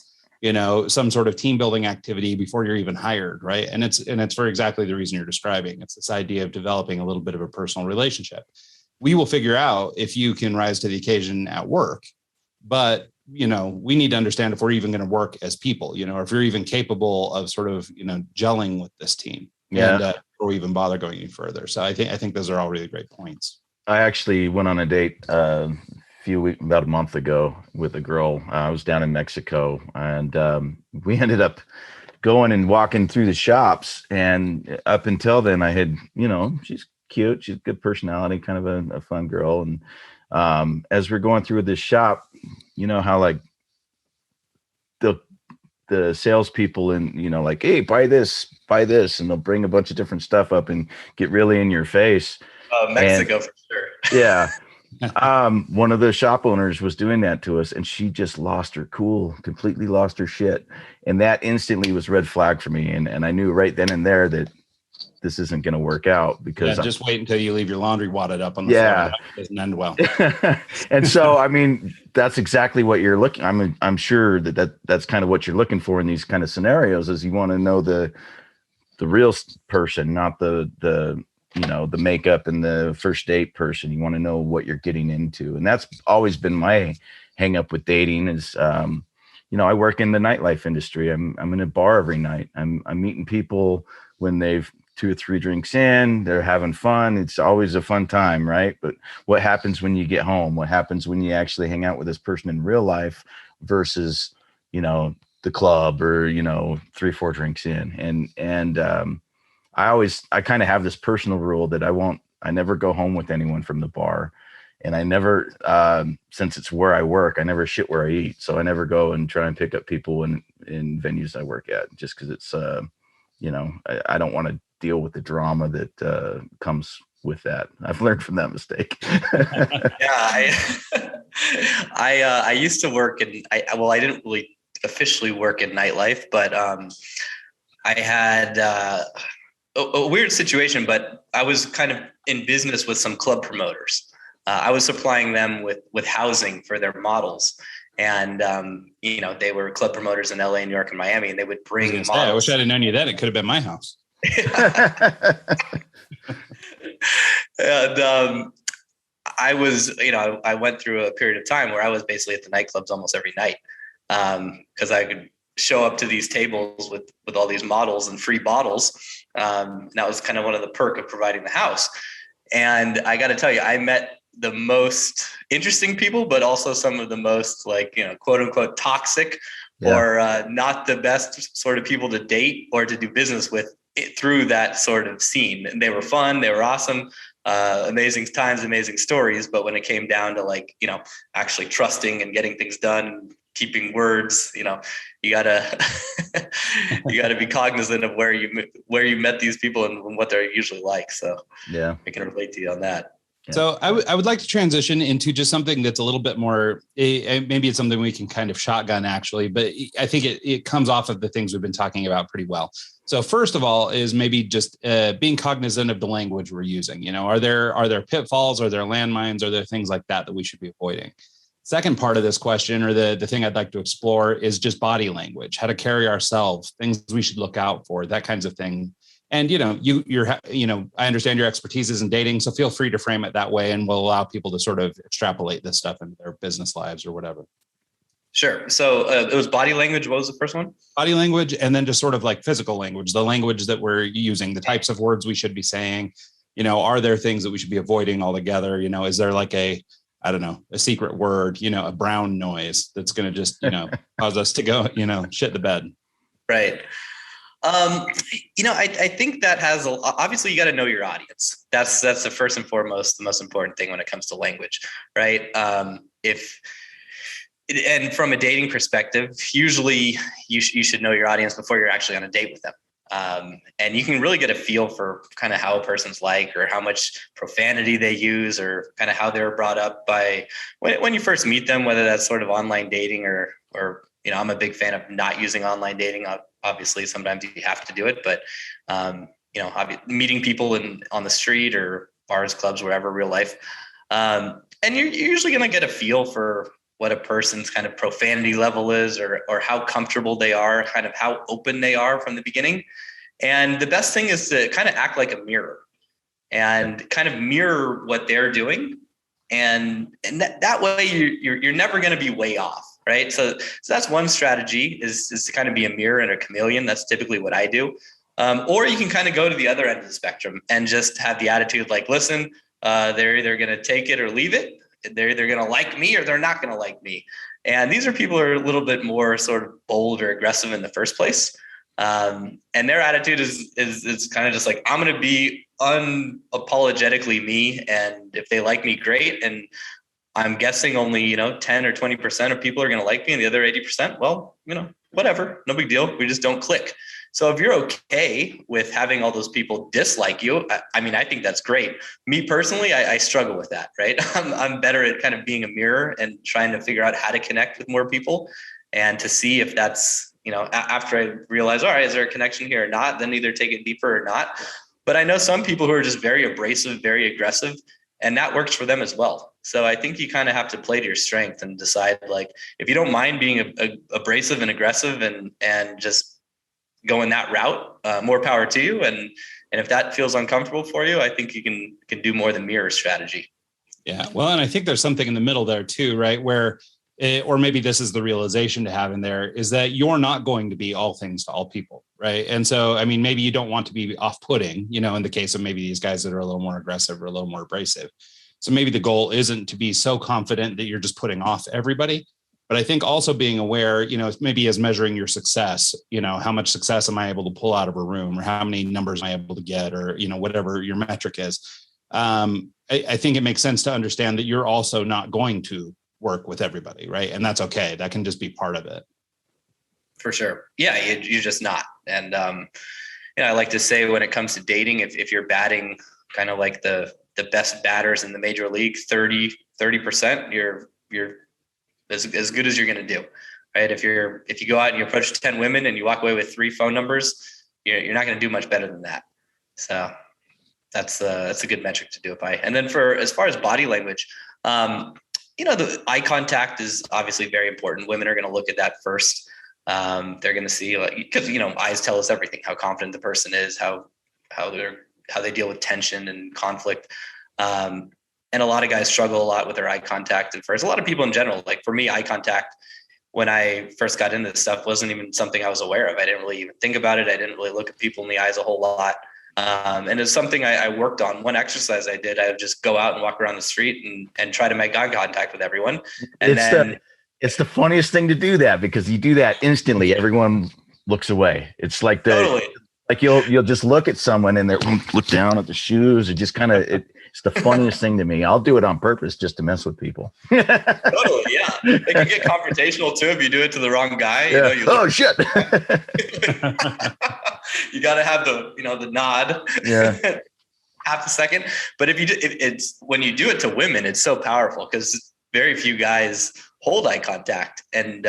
some sort of team building activity before you're even hired. Right. And it's for exactly the reason you're describing. It's this idea of developing a little bit of a personal relationship. We will figure out if you can rise to the occasion at work, but we need to understand if we're even going to work as people, or if you're even capable of sort of, gelling with this team. Yeah. And or even bother going any further. So I think those are all really great points. I actually went on a date about a month ago with a girl. I was down in Mexico, and we ended up going and walking through the shops. And up until then, I had, she's cute, she's a good personality, kind of a fun girl. And as we're going through this shop, how like the salespeople and like, hey, buy this, and they'll bring a bunch of different stuff up and get really in your face. Mexico for sure. Yeah. One of the shop owners was doing that to us, and she just lost her cool, completely lost her shit. And that instantly was red flag for me. And I knew right then and there that this isn't going to work out, because just wait until you leave your laundry wadded up on the floor. It doesn't end well. And so, I mean, that's exactly what you're looking. I'm sure that's kind of what you're looking for in these kind of scenarios, is you want to know the real person, not the makeup and the first date person. You want to know what you're getting into. And that's always been my hang up with dating is, I work in the nightlife industry. I'm in a bar every night. I'm meeting people when they've 2 or 3 drinks in, they're having fun. It's always a fun time, right? But what happens when you get home? What happens when you actually hang out with this person in real life versus, the club or, 3, 4 drinks in? And I kind of have this personal rule that I never go home with anyone from the bar. And I never, since it's where I work, I never shit where I eat. So I never go and try and pick up people in venues I work at, just because it's, I don't want to deal with the drama that comes with that. I've learned from that mistake. Yeah, I used to work in. I didn't really officially work in nightlife, but I had a weird situation. But I was kind of in business with some club promoters. I was supplying them with housing for their models. And, they were club promoters in LA, New York, and Miami, and they would bring models. I wish I'd have known you then. It could have been my house. And I was, I went through a period of time where I was basically at the nightclubs almost every night, because I could show up to these tables with all these models and free bottles. That was kind of one of the perk of providing the house. And I got to tell you, I met the most interesting people, but also some of the most quote unquote toxic or not the best sort of people to date or to do business with through that sort of scene. And they were fun. They were awesome. Amazing times, amazing stories. But when it came down to like, actually trusting and getting things done, keeping words, you gotta, you gotta be cognizant of where you met these people and what they're usually like. So yeah, I can relate to you on that. Yeah. So I would like to transition into just something that's a little bit more, maybe it's something we can kind of shotgun actually, but I think it comes off of the things we've been talking about pretty well. So first of all is maybe just being cognizant of the language we're using. Are there pitfalls? Are there landmines? Are there things like that we should be avoiding? Second part of this question, or the thing I'd like to explore, is just body language, how to carry ourselves, things we should look out for, that kinds of thing. And, I understand your expertise is in dating, so feel free to frame it that way, and we'll allow people to sort of extrapolate this stuff into their business lives or whatever. Sure. So it was body language. What was the first one? Body language. And then just sort of like physical language, the language that we're using, the types of words we should be saying, are there things that we should be avoiding altogether? Is there like a secret word, a brown noise that's going to just, cause us to go, shit the bed. Right. I think that has obviously you got to know your audience. That's the first and foremost, the most important thing when it comes to language, right? And from a dating perspective, usually you should know your audience before you're actually on a date with them. And you can really get a feel for kind of how a person's like, or how much profanity they use, or kind of how they were brought up by when you first meet them, whether that's sort of online dating or I'm a big fan of not using online dating. Obviously, sometimes you have to do it, but meeting people on the street or bars, clubs, wherever, real life, and you're usually going to get a feel for what a person's kind of profanity level is, or how comfortable they are, kind of how open they are from the beginning. And the best thing is to kind of act like a mirror and kind of mirror what they're doing, and that way you're never going to be way off. Right. So that's one strategy is to kind of be a mirror and a chameleon. That's typically what I do. Or you can kind of go to the other end of the spectrum and just have the attitude like, listen, they're either going to take it or leave it. They're either going to like me or they're not going to like me. And these are people who are a little bit more sort of bold or aggressive in the first place. And their attitude is kind of just like, I'm going to be unapologetically me. And if they like me, great. And I'm guessing only, 10 or 20% of people are going to like me, and the other 80%, well, whatever, no big deal. We just don't click. So if you're okay with having all those people dislike you, I think that's great. Me personally, I struggle with that, right? I'm better at kind of being a mirror and trying to figure out how to connect with more people, and to see if that's, after I realize, all right, is there a connection here or not, then either take it deeper or not. But I know some people who are just very abrasive, very aggressive, and that works for them as well. So I think you kind of have to play to your strength and decide, like, if you don't mind being abrasive and aggressive and just going that route, more power to you. And if that feels uncomfortable for you, I think you can do more than mirror strategy. Yeah. Well, and I think there's something in the middle there too, right? Where, or maybe this is the realization to have in there, is that you're not going to be all things to all people. Right. And so, maybe you don't want to be off-putting, in the case of maybe these guys that are a little more aggressive or a little more abrasive. So maybe the goal isn't to be so confident that you're just putting off everybody. But I think also being aware, maybe as measuring your success, how much success am I able to pull out of a room, or how many numbers am I able to get, or, whatever your metric is. I think it makes sense to understand that you're also not going to work with everybody. Right. And that's okay. That can just be part of it. For sure. Yeah. You're just not. And, I like to say when it comes to dating, if you're batting kind of like the best batters in the major league, 30%, you're as good as you're going to do. Right. If you go out and you approach 10 women and you walk away with 3 phone numbers, you're not going to do much better than that. So that's a good metric to do it by. And then as far as body language, the eye contact is obviously very important. Women are going to look at that first. They're going to see, because eyes tell us everything: how confident the person is, how they deal with tension and conflict. And a lot of guys struggle a lot with their eye contact. And a lot of people in general, like for me, eye contact, when I first got into this stuff, wasn't even something I was aware of. I didn't really even think about it. I didn't really look at people in the eyes a whole lot. And it's something I worked on. One exercise I did, I would just go out and walk around the street and try to make eye contact with everyone. And it's the funniest thing to do that, because you do that instantly, everyone looks away. It's like Like you'll just look at someone and they look down at the shoes. It just kind of it's the funniest thing to me. I'll do it on purpose just to mess with people. Totally, yeah. It can get confrontational too if you do it to the wrong guy. Yeah. Shit. You got to have the nod. Yeah. Half a second. But it's when you do it to women, it's so powerful because very few guys hold eye contact, and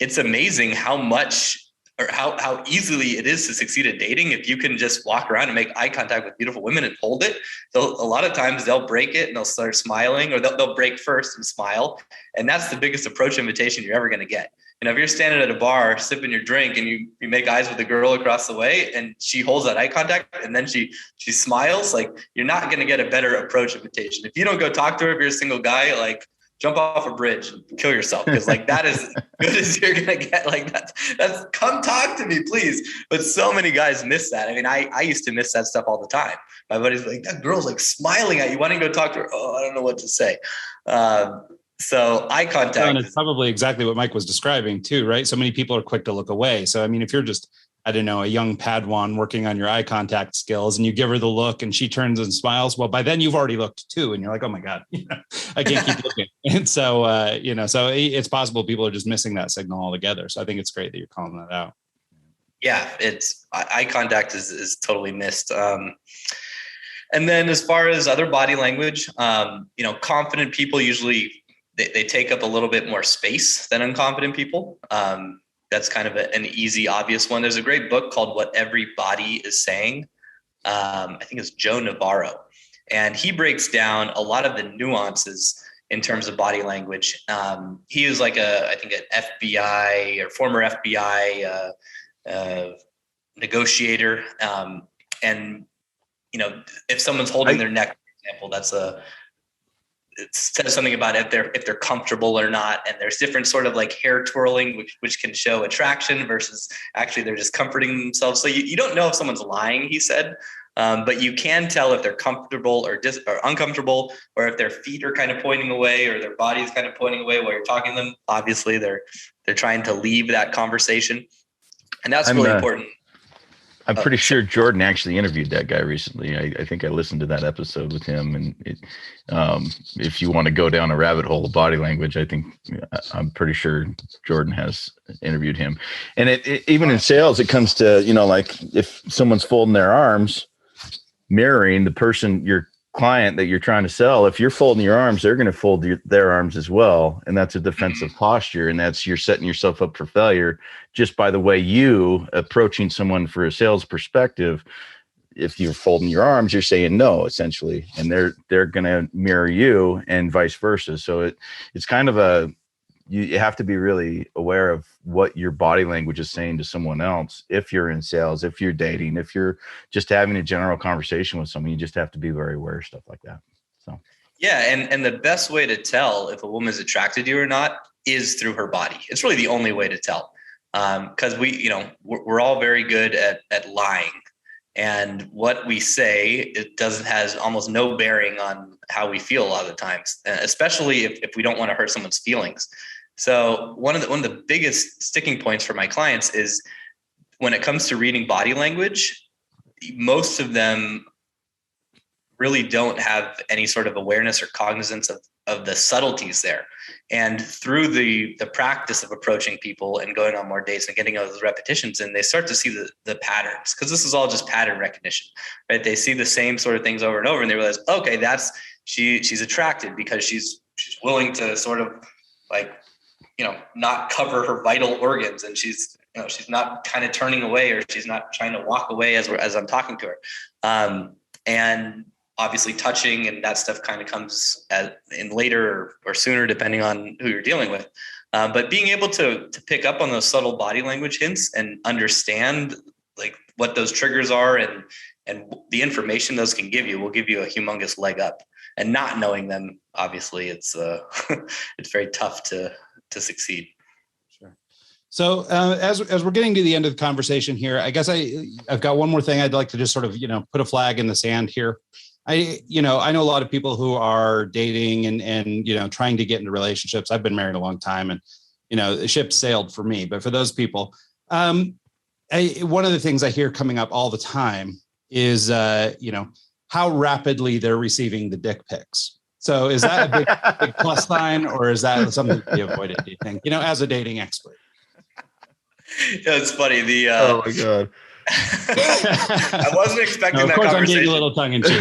it's amazing how much or how easily it is to succeed at dating if you can just walk around and make eye contact with beautiful women and hold it. A lot of times they'll break it and they'll start smiling, or they'll break first and smile. And that's the biggest approach invitation you're ever going to get. If you're standing at a bar sipping your drink and you make eyes with a girl across the way and she holds that eye contact and then she smiles, like, you're not going to get a better approach invitation. If you don't go talk to her, if you're a single guy, like, jump off a bridge and kill yourself, because like that is as good as you're gonna get. Like that's come talk to me, please. But so many guys miss that. I mean, I used to miss that stuff all the time. My buddy's like, that girl's like smiling at you. Why don't you go talk to her? Oh, I don't know what to say. So eye contact. And it's probably exactly what Mike was describing too, right? So many people are quick to look away. So I mean, if you're just, I don't know, a young Padawan working on your eye contact skills and you give her the look and she turns and smiles, well, by then you've already looked too. And you're like, oh my God, I can't keep looking. And so, so it's possible people are just missing that signal altogether. So I think it's great that you're calling that out. Yeah, it's eye contact is totally missed. And then as far as other body language, confident people usually, they take up a little bit more space than unconfident people. That's kind of an easy, obvious one. There's a great book called What Every Body is Saying. I think it's Joe Navarro. And he breaks down a lot of the nuances in terms of body language. He is like I think an FBI or former FBI negotiator. And, if someone's holding their neck, for example, it says something about if they're comfortable or not. And there's different sort of like hair twirling, which can show attraction versus actually they're just comforting themselves. So you don't know if someone's lying, he said, but you can tell if they're comfortable or uncomfortable, or if their feet are kind of pointing away or their body's kind of pointing away while you're talking to them. Obviously they're trying to leave that conversation. And that's really important. I'm pretty sure Jordan actually interviewed that guy recently. I think I listened to that episode with him. And if you want to go down a rabbit hole of body language, I'm pretty sure Jordan has interviewed him. And even in sales, it comes to, like if someone's folding their arms, mirroring the person, your client that you're trying to sell, if you're folding your arms, they're going to fold their arms as well. And that's a defensive posture. And you're setting yourself up for failure just by the way you approaching someone for a sales perspective. If you're folding your arms, you're saying no, essentially, and they're going to mirror you and vice versa. So it's kind of you have to be really aware of what your body language is saying to someone else. If you're in sales, if you're dating, if you're just having a general conversation with someone, you just have to be very aware of stuff like that. So, yeah. And the best way to tell if a woman is attracted to you or not is through her body. It's really the only way to tell. Cause we're all very good at lying, and what we say, has almost no bearing on how we feel a lot of the times, especially if we don't want to hurt someone's feelings. So one of the biggest sticking points for my clients is when it comes to reading body language, most of them really don't have any sort of awareness or cognizance of the subtleties there. And through the practice of approaching people and going on more dates and getting all those repetitions, and they start to see the patterns, because this is all just pattern recognition, right? They see the same sort of things over and over, and they realize, okay, she's attracted because she's willing to sort of like, not cover her vital organs, and she's not kind of turning away, or she's not trying to walk away as I'm talking to her. And obviously touching and that stuff kind of comes in later or sooner, depending on who you're dealing with. But being able to pick up on those subtle body language hints and understand like what those triggers are and the information those can give you will give you a humongous leg up. And not knowing them, obviously, it's it's very tough to succeed. Sure. So as we're getting to the end of the conversation here, I guess I've got one more thing I'd like to just sort of, put a flag in the sand here. I know a lot of people who are dating and trying to get into relationships. I've been married a long time, and, the ship sailed for me. But for those people, one of the things I hear coming up all the time is, how rapidly they're receiving the dick pics. So is that a big plus sign, or is that something to be avoided, do you think, as a dating expert? Yeah, it's funny. Oh my God. I wasn't expecting Of that course, conversation. I'm getting a little tongue in cheek,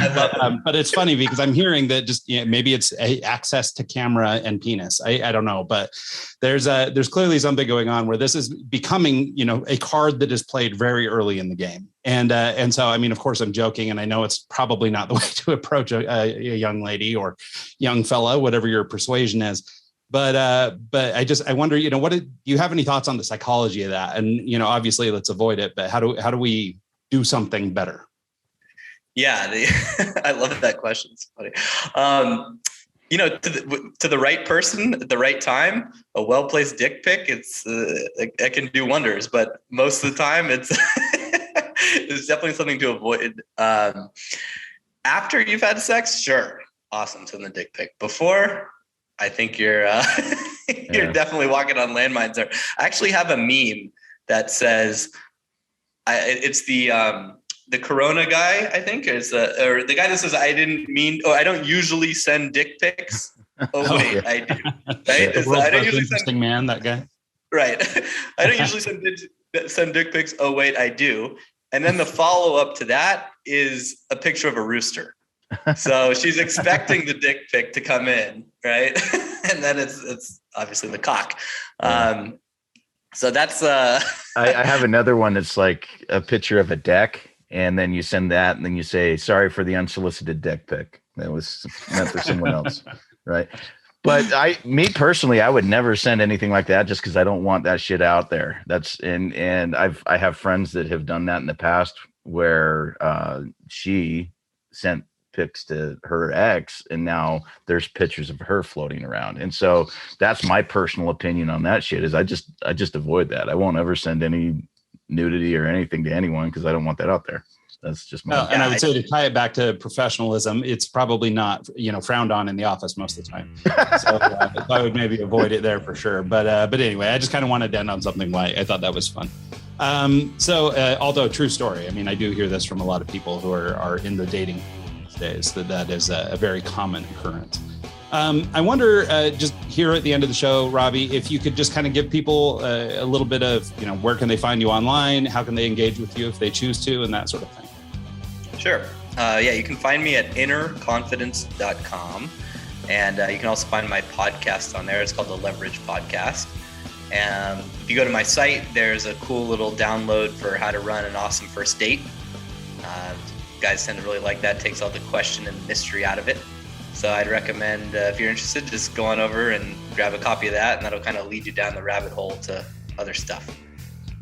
but it's funny because I'm hearing that just maybe it's access to camera and penis. I don't know, but there's clearly something going on where this is becoming a card that is played very early in the game, and so I mean, of course, I'm joking, and I know it's probably not the way to approach a young lady or young fella, whatever your persuasion is. But I wonder, do you have any thoughts on the psychology of that? And, obviously let's avoid it, but how do we do something better? Yeah. I love that question. It's funny. To the right person at the right time, a well-placed dick pic, it can do wonders, but most of the time it's definitely something to avoid. After you've had sex, sure. Awesome. Send the dick pic. Before, I think you're definitely walking on landmines there. I actually have a meme that says, it's the Corona guy, I think, or the guy that says, I don't usually send dick pics. Oh wait, yeah. I do. Right? The world's most interesting man, that guy. Right. I don't usually send dick pics. Oh wait, I do. And then the follow up to that is a picture of a rooster. So she's expecting the dick pic to come in, right? And then it's obviously the cock. So that's I have another one that's like a picture of a deck, and then you send that, and then you say, sorry for the unsolicited dick pic. That was meant for someone else, right? But me personally, I would never send anything like that just because I don't want that shit out there. And I have friends that have done that in the past where she sent pics to her ex, and now there's pictures of her floating around. And so that's my personal opinion on that shit, is I just avoid that. I won't ever send any nudity or anything to anyone because I don't want that out there. That's just my and I would say, to tie it back to professionalism, it's probably not frowned on in the office most of the time. So I would maybe avoid it there for sure. But anyway, I just kind of wanted to end on something light. I thought that was fun. Although true story, I mean, I do hear this from a lot of people who are in the dating days, that is a very common occurrence. I wonder, just here at the end of the show, Robbie, if you could just kind of give people a little bit of, where can they find you online? How can they engage with you if they choose to, and that sort of thing? Sure. You can find me at interconfidence.com. And you can also find my podcast on there. It's called the Leverage Podcast. And if you go to my site, there's a cool little download for how to run an awesome first date. Guys tend to really like that. It takes all the question and mystery out of it. So I'd recommend, if you're interested, just go on over and grab a copy of that, and that'll kind of lead you down the rabbit hole to other stuff.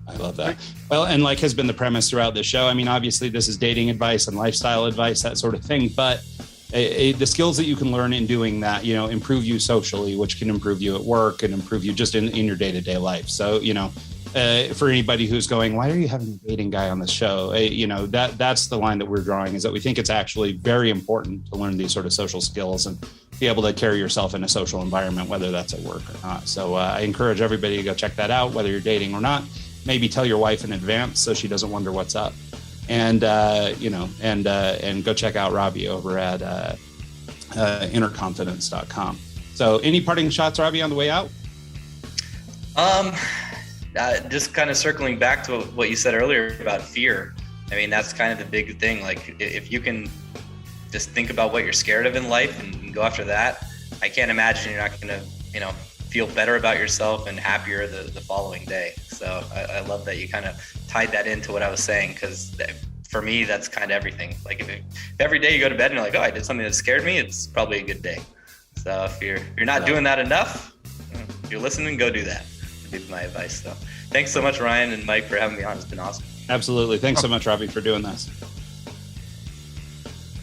I love that. Well, and like has been the premise throughout the show, I mean, obviously this is dating advice and lifestyle advice, that sort of thing, but the skills that you can learn in doing that, improve you socially, which can improve you at work and improve you just in your day-to-day life. So, for anybody who's going, why are you having a dating guy on the show? That's the line that we're drawing, is that we think it's actually very important to learn these sort of social skills and be able to carry yourself in a social environment, whether that's at work or not. So I encourage everybody to go check that out, whether you're dating or not. Maybe tell your wife in advance so she doesn't wonder what's up. And go check out Robbie over at interconfidence.com. So any parting shots, Robbie, on the way out? Just kind of circling back to what you said earlier about fear. I mean, that's kind of the big thing. Like, if you can just think about what you're scared of in life and go after that, I can't imagine you're not going to, feel better about yourself and happier the following day. So I love that you kind of tied that into what I was saying, because for me, that's kind of everything. Like, if every day you go to bed and you're like, oh, I did something that scared me, it's probably a good day. So if you're not doing that enough, if you're listening, go do that. Would be my advice. So thanks so much, Ryan and Mike, for having me on. It's been awesome. Absolutely. Thanks so much, Robbie, for doing this.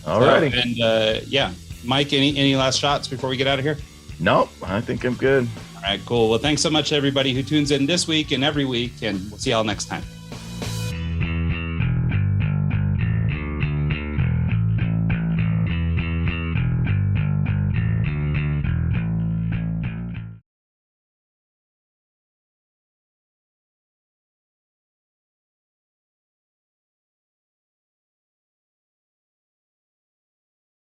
All righty. And Mike, any last shots before we get out of here? Nope, I think I'm good. All right, cool. Well, thanks so much to everybody who tunes in this week and every week, and we'll see y'all next time.